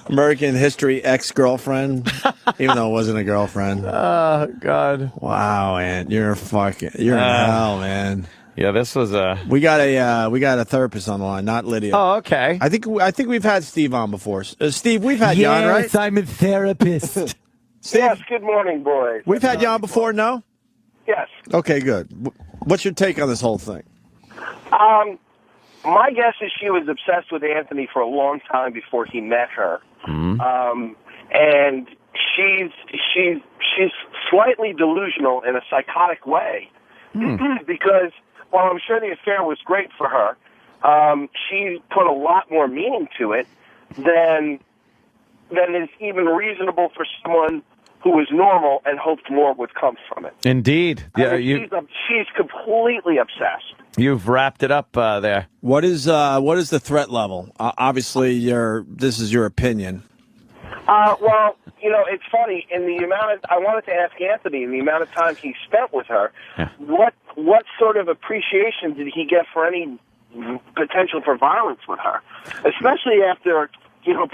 American History ex-girlfriend, even though it wasn't a girlfriend. Oh, God. Wow, man, you're in hell, man. Yeah, this was a... We got a therapist on the line, not Lydia. Oh, okay. I think we've had Steve on before. Steve, we've had you on, right? Yes, I'm a therapist. Steve, Yes, good morning, boys. we've had you on before, no? Yes. Okay, good. What's your take on this whole thing? My guess is she was obsessed with Anthony for a long time before he met her. And she's slightly delusional in a psychotic way because while I'm sure the affair was great for her, she put a lot more meaning to it than is even reasonable for someone who was normal and hoped more would come from it. Indeed. Yeah, she's completely obsessed. You've wrapped it up there. What is the threat level? Obviously, this is your opinion. Well, it's funny. In the amount I wanted to ask Anthony, in the amount of time he spent with her, what sort of appreciation did he get for any potential for violence with her, especially after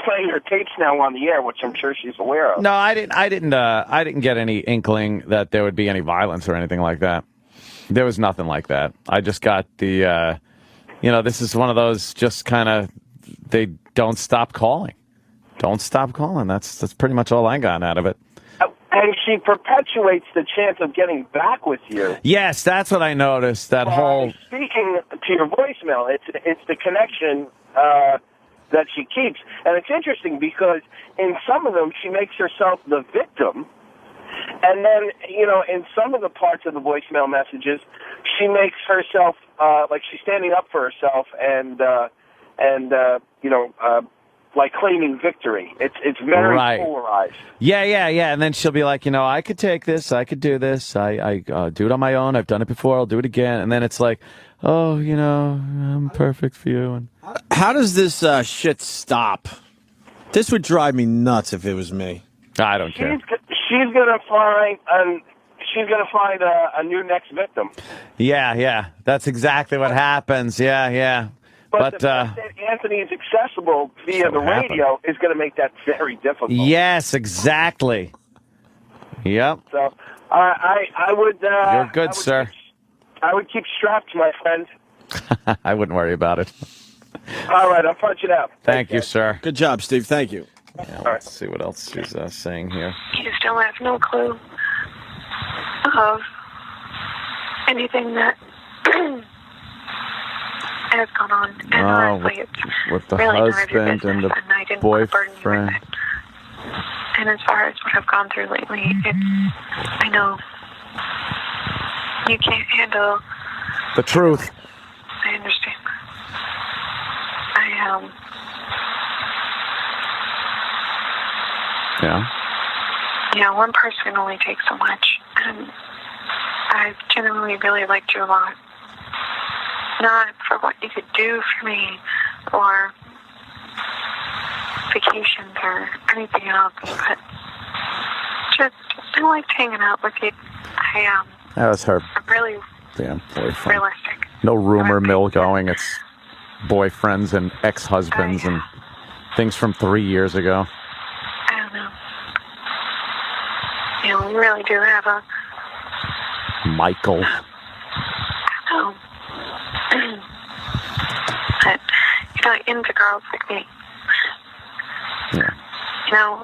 playing her tapes now on the air, which I'm sure she's aware of. No, I didn't get any inkling that there would be any violence or anything like that. There was nothing like that. I just got the, this is one of those just kind of, they don't stop calling. Don't stop calling. That's pretty much all I got out of it. And she perpetuates the chance of getting back with you. Yes, that's what I noticed. That whole speaking to your voicemail, it's the connection that she keeps, and it's interesting because in some of them she makes herself the victim, and then in some of the parts of the voicemail messages she makes herself like she's standing up for herself and like claiming victory. It's very polarized. Yeah. And then she'll be like, I could take this, I could do this, I do it on my own, I've done it before, I'll do it again. And then it's like, oh, I'm perfect for you. And how does this shit stop? This would drive me nuts if it was me. I don't care. She's gonna find a new next victim. Yeah. That's exactly what happens. Yeah. But the fact that Anthony is accessible via the radio is going to make that very difficult. Yes, exactly. Yep. So I would. You're good, sir. I would keep strapped, my friend. I wouldn't worry about it. All right, I'll punch it out. Thank you, sir. Good job, Steve. Thank you. Yeah, let's see what else she's saying here. You still have no clue of anything that has gone on. And honestly, it's with the really husband and the boyfriend. And as far as what I've gone through lately, I know you can't handle the truth. I understand. Yeah. One person only takes so much, and I genuinely really liked you a lot. Not for what you could do for me, or vacations, or anything else, but just I liked hanging out with you. That was her really damn boyfriend. realistic. No rumor mill going. It's boyfriends and ex-husbands and things from 3 years ago. I don't know. We really do have a Michael. Oh. But, into girls like me. Yeah.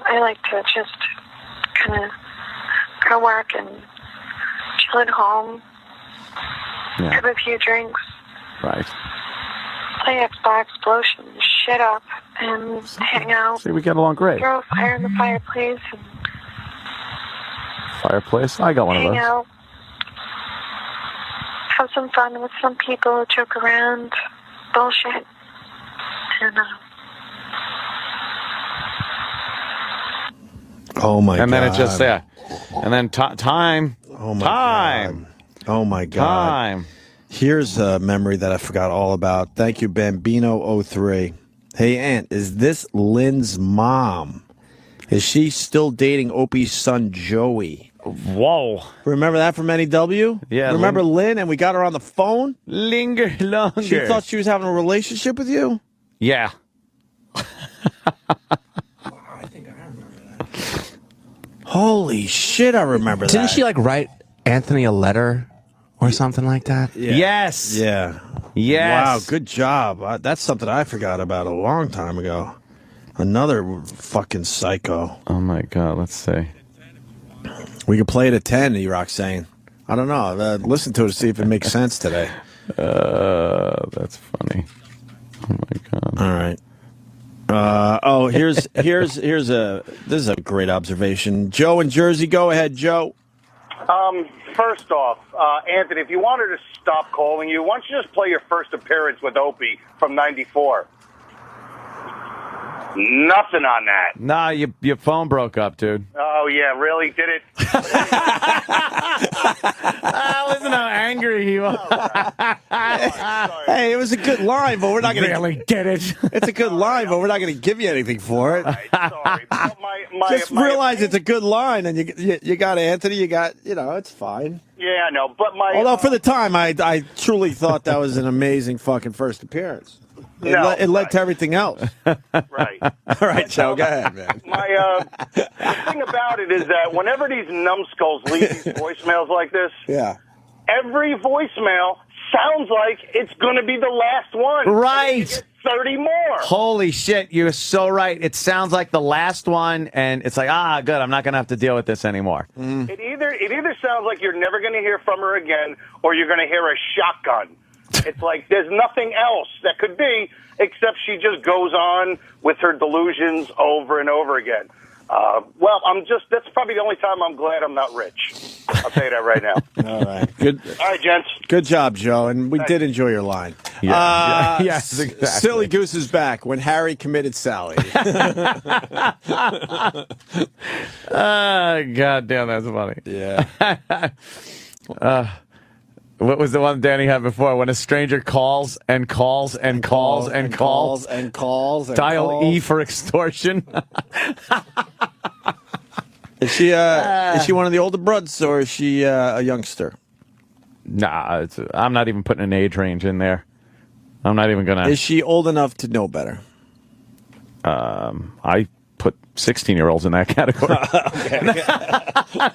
I like to just kind of go work and chill at home, have a few drinks, right, play Xbox, blow shit up, and hang out. See, we get along great. Throw a fire in the fireplace. And fireplace? I got one of those. Hang out. Have some fun with some people, joke around, bullshit. And, oh my god. And then it just, and then time. Oh my time. God. Oh my god. Time. Here's a memory that I forgot all about. Thank you, Bambino03. Hey, Aunt, is this Lynn's mom? Is she still dating Opie's son, Joey? Whoa. Remember that from NEW? Yeah. Remember Lynn, and we got her on the phone? Linger longer. She thought she was having a relationship with you? Yeah. I think I remember that. Holy shit, I remember that. Didn't she, write Anthony a letter or something like that? Yeah. Yes. Yeah. Yes. Wow, good job. That's something I forgot about a long time ago. Another fucking psycho. Oh, my God. Let's see. We could play it at 10, E-Rock's saying. I don't know. Listen to it to see if it makes sense today. That's funny. Oh, my God. All right. This is a great observation. Joe in Jersey, go ahead, Joe. First off, Anthony, if you wanted to stop calling you, why don't you just play your first appearance with Opie from '94? Nothing on that. Nah, your phone broke up, dude. Oh, yeah, really? Did it? Listen how angry he was. Hey, it was a good line, but we're not going to really did it. It's a good line, but we're not going to give you anything for it. Sorry. But Just realize it's a good line, and you got Anthony. You got, it's fine. Yeah, I know. But although for the time, I truly thought that was an amazing fucking first appearance. It led to everything else. Right. All right, Joe, go ahead, man. The thing about it is that whenever these numbskulls leave these voicemails like this, every voicemail sounds like it's going to be the last one. Right. 30 more. Holy shit, you're so right. It sounds like the last one, and it's like, good, I'm not going to have to deal with this anymore. Mm. It either sounds like you're never going to hear from her again, or you're going to hear a shotgun. It's like there's nothing else that could be except she just goes on with her delusions over and over again. That's probably the only time I'm glad I'm not rich. I'll tell you that right now. All right. Good. All right, gents. Good job, Joe. And we did enjoy your line. Yeah. Yes, exactly. Silly Goose is back when Harry committed Sally. God damn, that's funny. Yeah. What was the one Danny had before? When a stranger calls and calls and calls and calls and calls. Dial E for extortion. Is she one of the older broads, or is she a youngster? Nah, I'm not even putting an age range in there. I'm not even gonna. Is she old enough to know better? I put 16-year-olds in that category.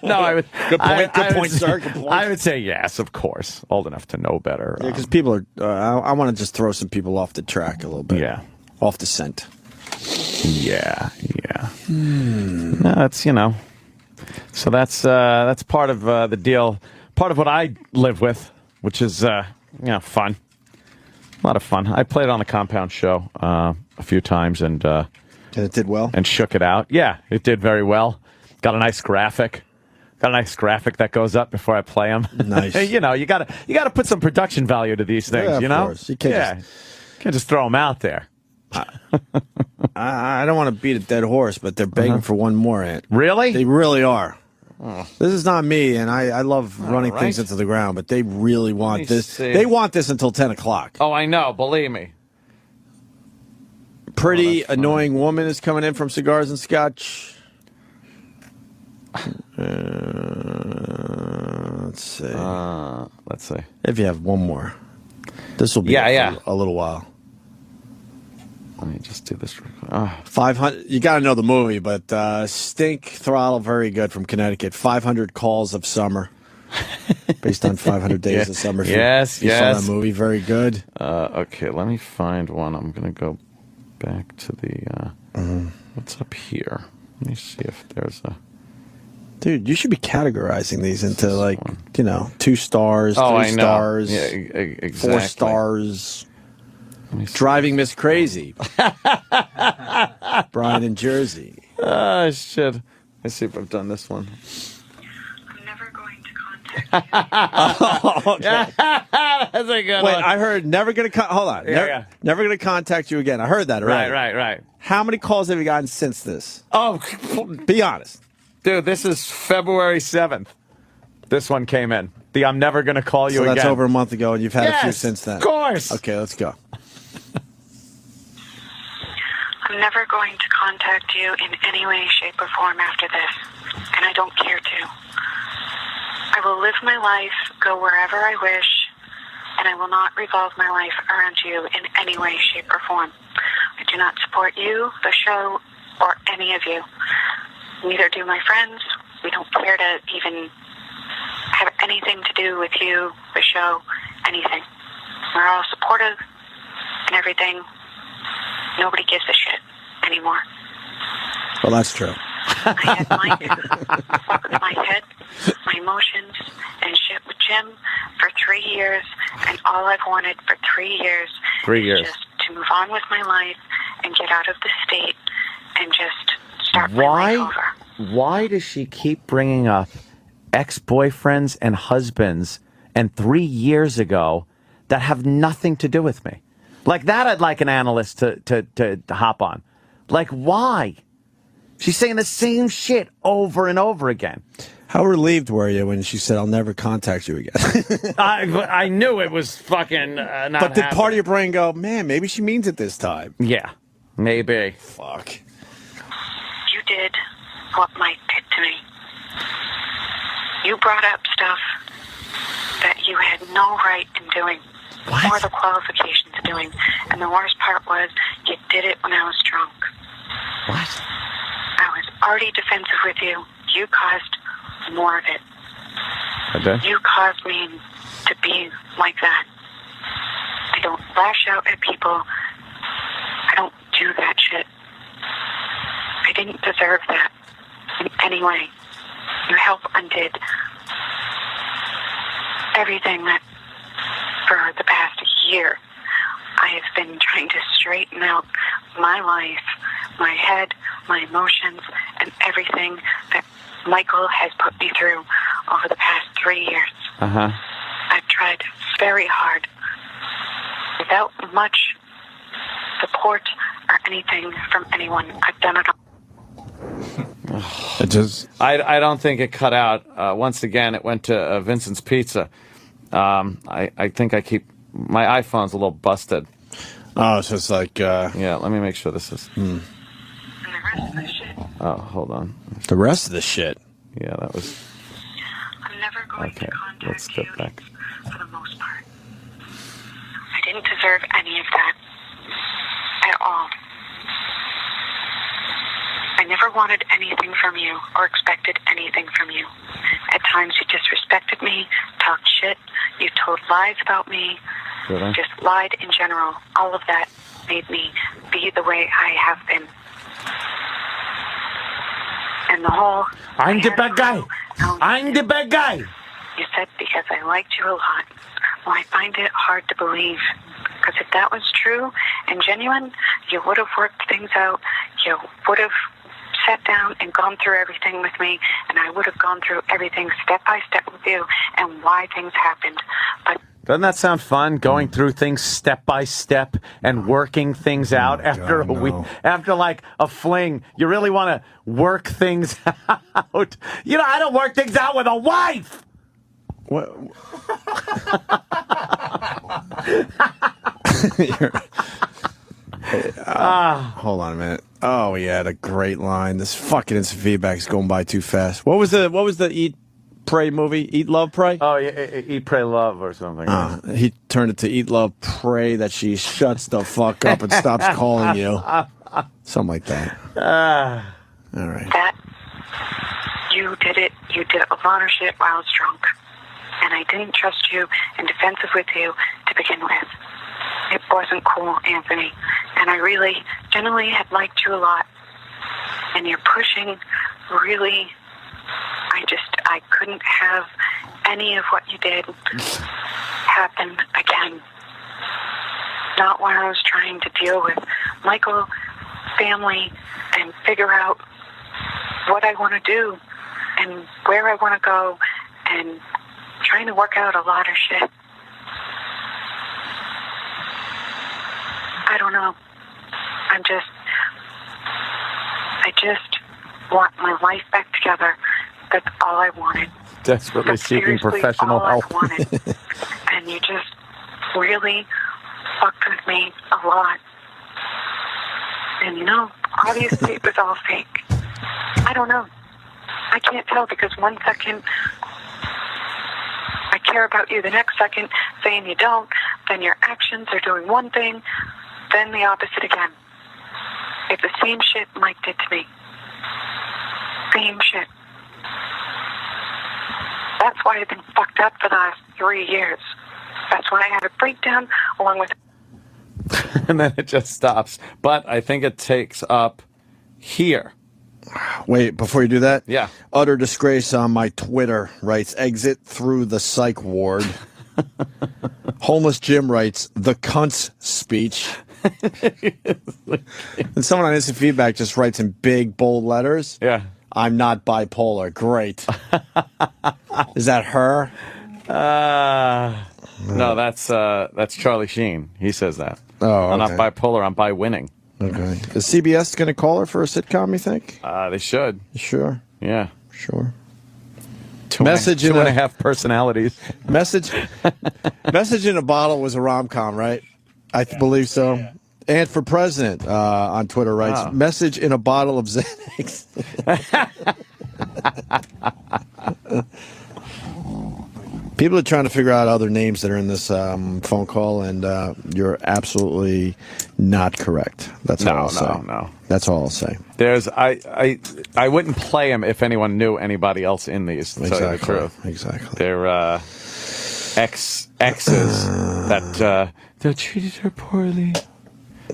No, I would. Good point, sir. Good point. I would say yes, of course, old enough to know better. Yeah, because people are. I want to just throw some people off the track a little bit. Yeah, off the scent. Yeah. No, that's So that's part of the deal. Part of what I live with, which is fun. A lot of fun. I played on the Compound show a few times, and it did well. And shook it out. Yeah, it did very well. Got a nice graphic. That goes up before I play them. Nice. You gotta put some production value to these things. Yeah, of course. You can't just throw them out there. I don't want to beat a dead horse, but they're begging for one more, Ant. Really? They really are. Oh. This is not me, and I love running things into the ground, but they really want this. See. They want this until 10 o'clock. Oh, I know. Believe me. Pretty annoying woman is coming in from Cigars and Scotch. Let's see. If you have one more. This will be a little while. Let me just do this. 500. You got to know the movie, but Stink Throttle, very good from Connecticut. 500 Calls of Summer, based on 500 Days of Summer. Yes, you saw that movie, very good. Okay, let me find one. I'm gonna go back to the what's up here. Let me see if there's a. Dude, you should be categorizing these into 2 stars, 3 stars, 4 stars. Driving Miss Crazy. Brian in Jersey. Oh, shit. Let's see if I've done this one. I'm never going to contact you. Okay. That's a good one. I heard never going to hold on. Never going to contact you again. I heard that already. Right. How many calls have you gotten since this? Oh, be honest. Dude, this is February 7th. This one came in. The I'm never going to call you again. So that's over a month ago, and you've had a few since then. Of course. Okay, let's go. I'm never going to contact you in any way, shape, or form after this, and I don't care to. I will live my life, go wherever I wish, and I will not revolve my life around you in any way, shape, or form. I do not support you, the show, or any of you. Neither do my friends. We don't care to even have anything to do with you, the show, anything. We're all supportive and everything. Nobody gives a shit anymore. Well, that's true. I had my with my head, my emotions, and shit with Jim for 3 years, and all I've wanted for 3 years is just to move on with my life and and get out of the state and just start my life over. Why does she keep bringing up ex-boyfriends and husbands and 3 years ago that have nothing to do with me? Like that, I'd like an analyst to hop on. Like, why? She's saying the same shit over and over again. How relieved were you when she said, "I'll never contact you again"? I knew it was fucking not But did happening. part of your brain go, "Man, maybe she means it this time"? Yeah, maybe. Fuck. You did what Mike did to me. You brought up stuff that you had no right in doing, or the qualifications of doing. And the worst part was, you did it when I was drunk. What? I was already defensive with you. You caused more of it. Okay. You caused me to be like that. I don't lash out at people. I don't do that shit. I didn't deserve that in any way. You helped undid everything that for the past year I have been trying to straighten out my life, my head, my emotions, and everything that Michael has put me through over the past 3 years. Uh-huh. I've tried very hard without much support or anything from anyone. I've done it all. I don't think it cut out. Once again, it went to Vincent's Pizza. I think I keep my iPhone's a little busted. Oh, so it's like yeah. Let me make sure this is. And the rest of the shit, Oh, hold on. the rest of the shit. Yeah, that was I'm never going okay. to contact Let's step you back. for the most part. I didn't deserve any of that at all. I never wanted anything from you or expected anything from you. At times you disrespected me, talked shit, you told lies about me, Did I? just lied in general. All of that made me be the way I have been. And the whole... I'm the bad guy. I'm the bad guy. You said because I liked you a lot. Well, I find it hard to believe. Because if that was true and genuine, you would have worked things out. You would have sat down and gone through everything with me, and I would have gone through everything step by step with you and why things happened. But Doesn't that sound fun? Going through things step by step and working things out after God, a week, no. after like a fling. You really want to work things out. You know, I don't work things out with a wife. What? Hold on a minute. Oh, he had a great line. This fucking instant feedback's going by too fast. What was the Eat, Pray movie? Eat, Love, Pray? Oh, yeah, Eat, Pray, Love or something. He turned it to Eat, Love, Pray that she shuts the fuck up and stops calling you. Something like that. All right. that, you did it. You did a lot of shit while I was drunk. And I didn't trust you and defensive with you to begin with. It wasn't cool, Anthony. And I really, genuinely had liked you a lot. And you're pushing really, I couldn't have any of what you did happen again. Not when I was trying to deal with Michael, family, and figure out what I want to do and where I want to go and trying to work out a lot of shit. I don't know. I just want my life back together. That's all I wanted. Desperately That's seeking seriously professional all help. I wanted. And you just really fucked with me a lot. And you know, obviously it was all fake. I don't know. I can't tell because one second I care about you, the next second saying you don't, then your actions are doing one thing, then the opposite again. It's the same shit Mike did to me. Same shit. That's why I've been fucked up for the last 3 years. That's why I had a breakdown along with... And then it just stops. But I think it takes up here. Wait, before you do that? Yeah. Utter disgrace on my Twitter writes, exit through the psych ward. Homeless Jim writes, the cunt's speech. And someone on instant feedback just writes in big, bold letters. Yeah. I'm not bipolar. Great. Is that her? No, that's Charlie Sheen. He says that. Oh, I'm okay. not bipolar. I'm bi winning. Okay. Is CBS going to call her for a sitcom, you think? They should. Sure. Yeah. Sure. Two Message and in a half personalities. Message in a Bottle was a rom-com, right? I believe so. And for president on Twitter writes, Oh. message in a bottle of Xanax. People are trying to figure out other names that are in this phone call, and you're absolutely not correct. That's all I'll say. No. That's all I'll say. There's I wouldn't play him if anyone knew anybody else in these. To tell you the truth. Exactly. They're exes that treated her poorly.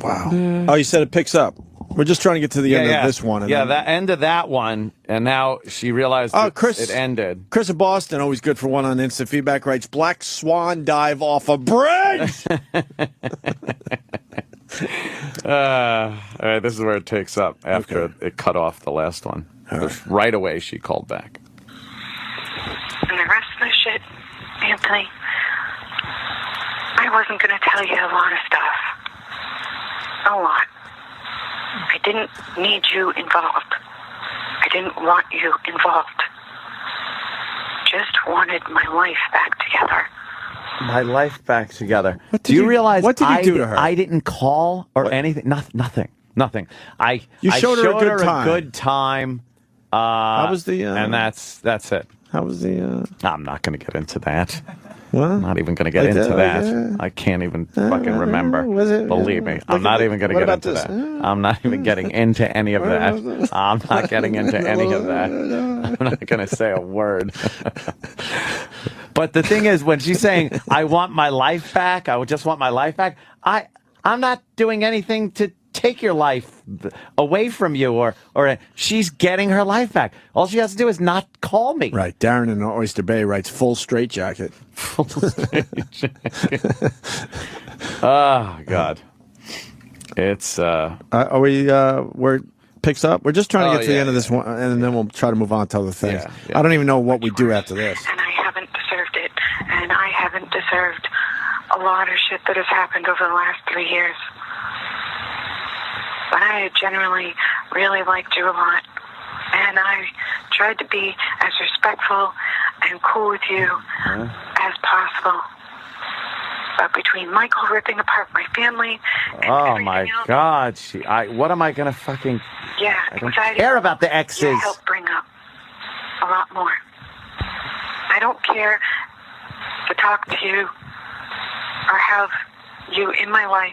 Wow. Oh, you said it picks up. We're just trying to get to the end of this one. And then... the end of that one, and now she realized it ended. Chris of Boston, always good for one on instant feedback, writes, Black Swan dive off a bridge! All right, this is where it takes up after it cut off the last one. Right away, she called back. And the rest of the shit, Anthony, I wasn't going to tell you a lot of stuff. A lot. I didn't need you involved. I didn't want you involved. Just wanted my life back together. My life back together. Do you realize what did you do to her? I didn't call or anything. Nothing. I showed her a good time. How was the? And that's it. How was the? I'm not going to get into that. What? I'm not even going to get into that. I can't even fucking remember. Believe me. I'm not even going to get into that. I'm not even getting into any of that. I'm not getting into any of that. I'm not going to say a word. But the thing is, when she's saying, I want my life back, I would just want my life back, I'm not doing anything to take your life away from you, or she's getting her life back. All she has to do is not call me. Right. Darren in Oyster Bay writes full straitjacket. Full straitjacket. Oh God. It's are we where it picks up? We're just trying to get to the end of this one, and then we'll try to move on to other things. I don't even know what we do after this. And I haven't deserved it. And I haven't deserved a lot of shit that has happened over the last 3 years. But I generally really liked you a lot. And I tried to be as respectful and cool with you as possible. But between Michael ripping apart my family and oh my else, God, what am I gonna fucking? Yeah, I don't care about the exes. You helped bring up a lot more. I don't care to talk to you or have you in my life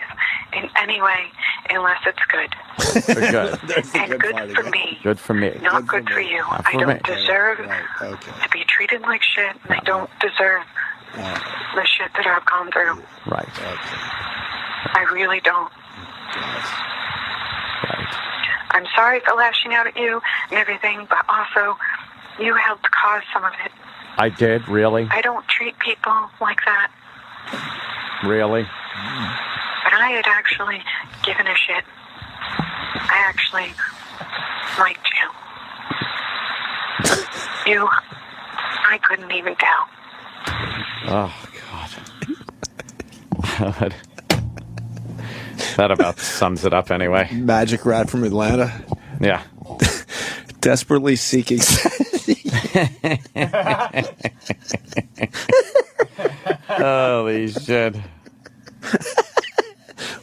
in any way unless it's good. Good. And good for me. Good for me. Not good for you. Not for I don't me. deserve to be treated like shit, and I don't deserve the shit that I've gone through. Right. I really don't. Right. I'm sorry for lashing out at you and everything, but also you helped cause some of it. I did, really? I don't treat people like that. Really? But I had actually given a shit. I actually liked you. I couldn't even tell. Oh, God. That about sums it up anyway. Magic Rat from Atlanta. Yeah. Desperately seeking. Holy shit.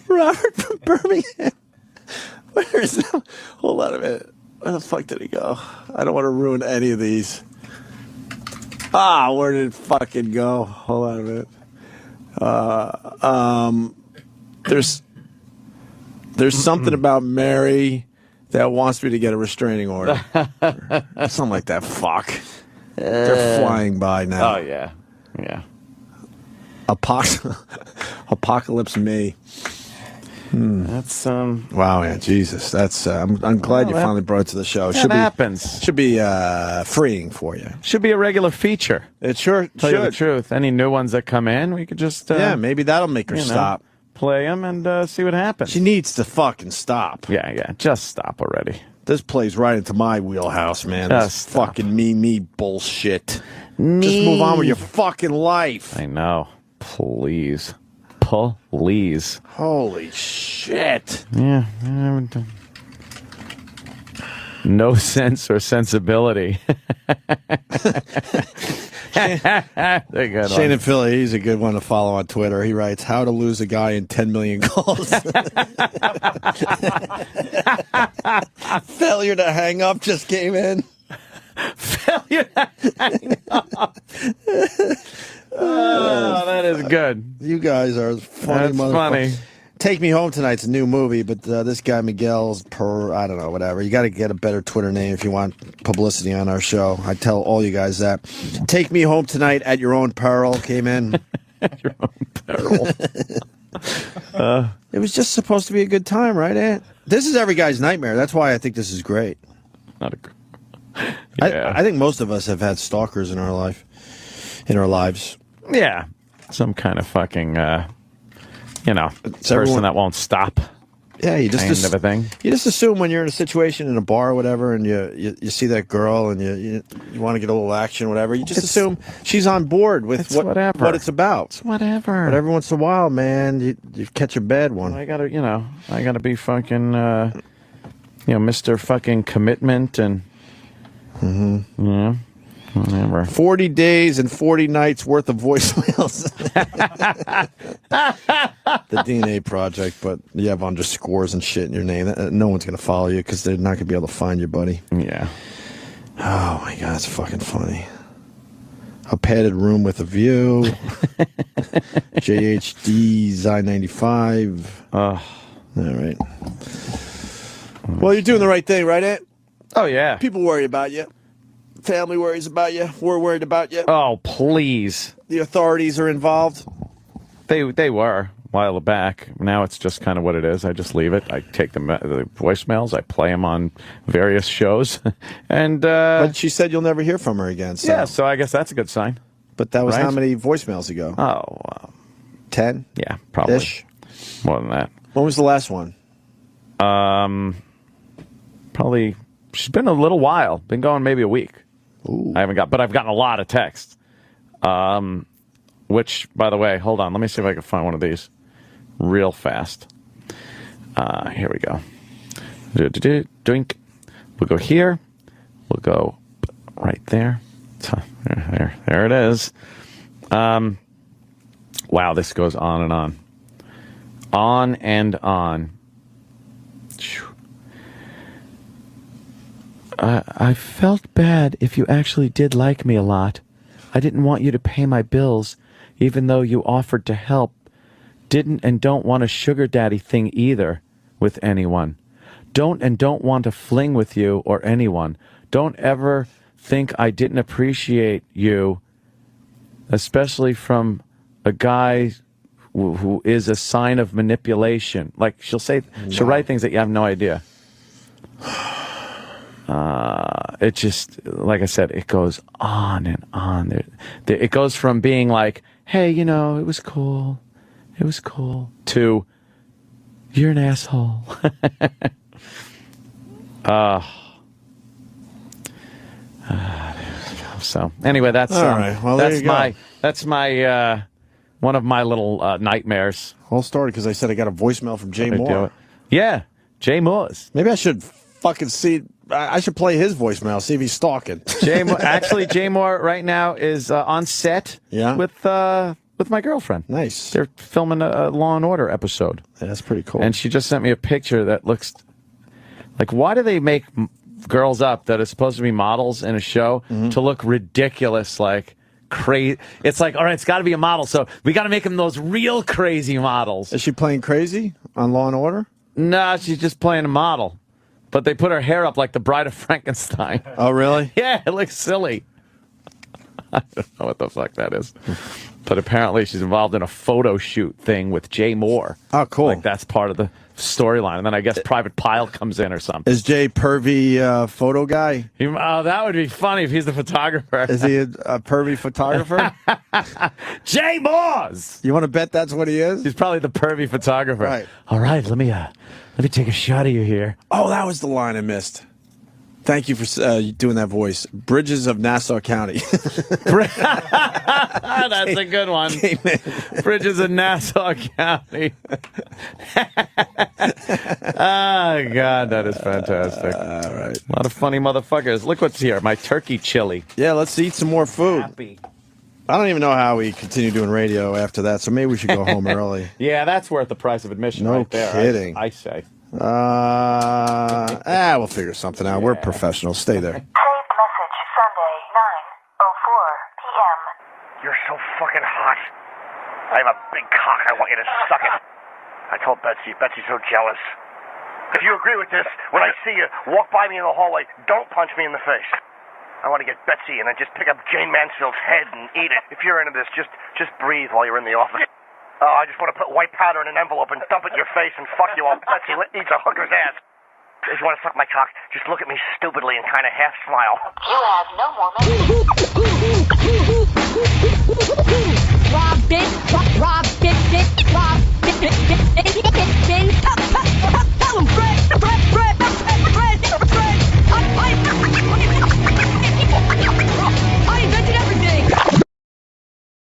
Robert from Birmingham. Where is that? Hold on a minute. Where the fuck did he go? I don't want to ruin any of these. Where did it fucking go? Hold on a minute. There's something about Mary that wants me to get a restraining order. Something like that. Fuck. They're flying by now. Oh, yeah. Yeah. Apocalypse Me. That's Wow, man, Jesus, that's. I'm glad you finally brought it to the show. That happens. Should be freeing for you. Should be a regular feature. It sure Tell you the should. truth. Any new ones that come in, we could just Yeah, maybe that'll make her stop. play him and see what happens. She needs to fucking stop. Yeah, just stop already. This plays right into my wheelhouse, man. Just This stop. fucking me bullshit. Just move on with your fucking life. I know. Please. Please. Holy shit. Yeah. No sense or sensibility. They're good. Shane in Philly, he's a good one to follow on Twitter. He writes, how to lose a guy in 10 million calls. Failure to hang up just came in. Failure to hang up. Oh, that is good. You guys are funny. That's motherfuckers. funny. Take Me Home Tonight's a new movie, but this guy Miguel's I don't know, whatever. You got to get a better Twitter name if you want publicity on our show. I tell all you guys that. Take Me Home Tonight at Your Own Peril came in. At your own peril. It was just supposed to be a good time, right, Ant? This is every guy's nightmare. That's why I think this is great. Not a. Yeah. I think most of us have had stalkers in our lives. Yeah. Some kind of fucking, person everyone- that won't stop. Yeah, you Kind of a thing. You just assume when you're in a situation in a bar or whatever, and you see that girl and you want to get a little action, whatever. You just assume she's on board with whatever. what it's about. It's whatever. But every once in a while, man, you catch a bad one. I gotta be fucking, Mr. fucking commitment and, whatever. 40 days and 40 nights worth of voicemails. The DNA Project, but you have underscores and shit in your name. No one's going to follow you because they're not going to be able to find you, buddy. Yeah. Oh, my God, it's fucking funny. A padded room with a view. JHD Zy95. All right. Well, you're doing the right thing, right, Ant? Oh, yeah. People worry about you. Family worries about you. We're worried about you. Oh, please. The authorities are involved. They were a while back. Now it's just kind of what it is. I just leave it. I take the voicemails. I play them on various shows. And But she said you'll never hear from her again. So. yeah, so I guess that's a good sign. But that was Right? how many voicemails ago? Oh, 10? yeah, probably. Ish? More than that. When was the last one? Probably, she's been a little while. Been going maybe a week. Ooh. I've gotten a lot of texts. Which, by the way, hold on. Let me see if I can find one of these real fast. Here we go. Doink. We'll go here. We'll go right there. There it is. Wow, this goes on and on. On and on. I felt bad if you actually did like me a lot. I didn't want you to pay my bills, even though you offered to help. Didn't and don't want a sugar daddy thing either with anyone. Don't want to fling with you or anyone. Don't ever think I didn't appreciate you, especially from a guy who is a sign of manipulation. Like she'll write things that you have no idea. It just, like I said, it goes on and on. It goes from being like, hey, it was cool, to you're an asshole. So anyway, that's all right. Well, there you go. That's my one of my little nightmares. All started because I said I got a voicemail from Jay Moore. Yeah, Jay Moore's. Maybe I should fucking see. I should play his voicemail, see if he's stalking. Jay Moore right now is on set. Yeah. With my girlfriend. Nice. They're filming a Law and Order episode. Yeah, that's pretty cool. And she just sent me a picture that looks like, why do they make girls up that are supposed to be models in a show to look ridiculous, like crazy? It's like, all right, it's got to be a model, so we got to make them those real crazy models. Is she playing crazy on Law and Order? No, she's just playing a model. But they put her hair up like the Bride of Frankenstein. Oh, really? Yeah, it looks silly. I don't know what the fuck that is. But apparently she's involved in a photo shoot thing with Jay Moore. Oh, cool. Like that's part of the storyline. And then I guess Private Pile comes in or something. Is Jay pervy photo guy? Oh, that would be funny if he's the photographer. Is he a pervy photographer? Jay Moores! You want to bet that's what he is? He's probably the pervy photographer. Right. All right, let me take a shot of you here. Oh, that was the line I missed. Thank you for doing that voice. Bridges of Nassau County. That's a good one. Bridges of Nassau County. Oh, God, that is fantastic. All right. A lot of funny motherfuckers. Look what's here. My turkey chili. Yeah, let's eat some more food. Happy. I don't even know how we continue doing radio after that, so maybe we should go home early. Yeah, that's worth the price of admission No right there. kidding. I say. We'll figure something out. We're professionals. Stay there. Saved message Sunday, 9:04 p.m. You're so fucking hot. I have a big cock. I want you to suck it. I told Betsy. Betsy's so jealous. If you agree with this, when I see you, walk by me in the hallway. Don't punch me in the face. I want to get Betsy and then just pick up Jane Mansfield's head and eat it. If you're into this, just breathe while you're in the office. Oh, I just want to put white powder in an envelope and dump it in your face and fuck you while Betsy eats a hooker's ass. If you want to suck my cock, just look at me stupidly and kind of half smile. You have no more messages. Rob, bitch, rob, bitch, bitch.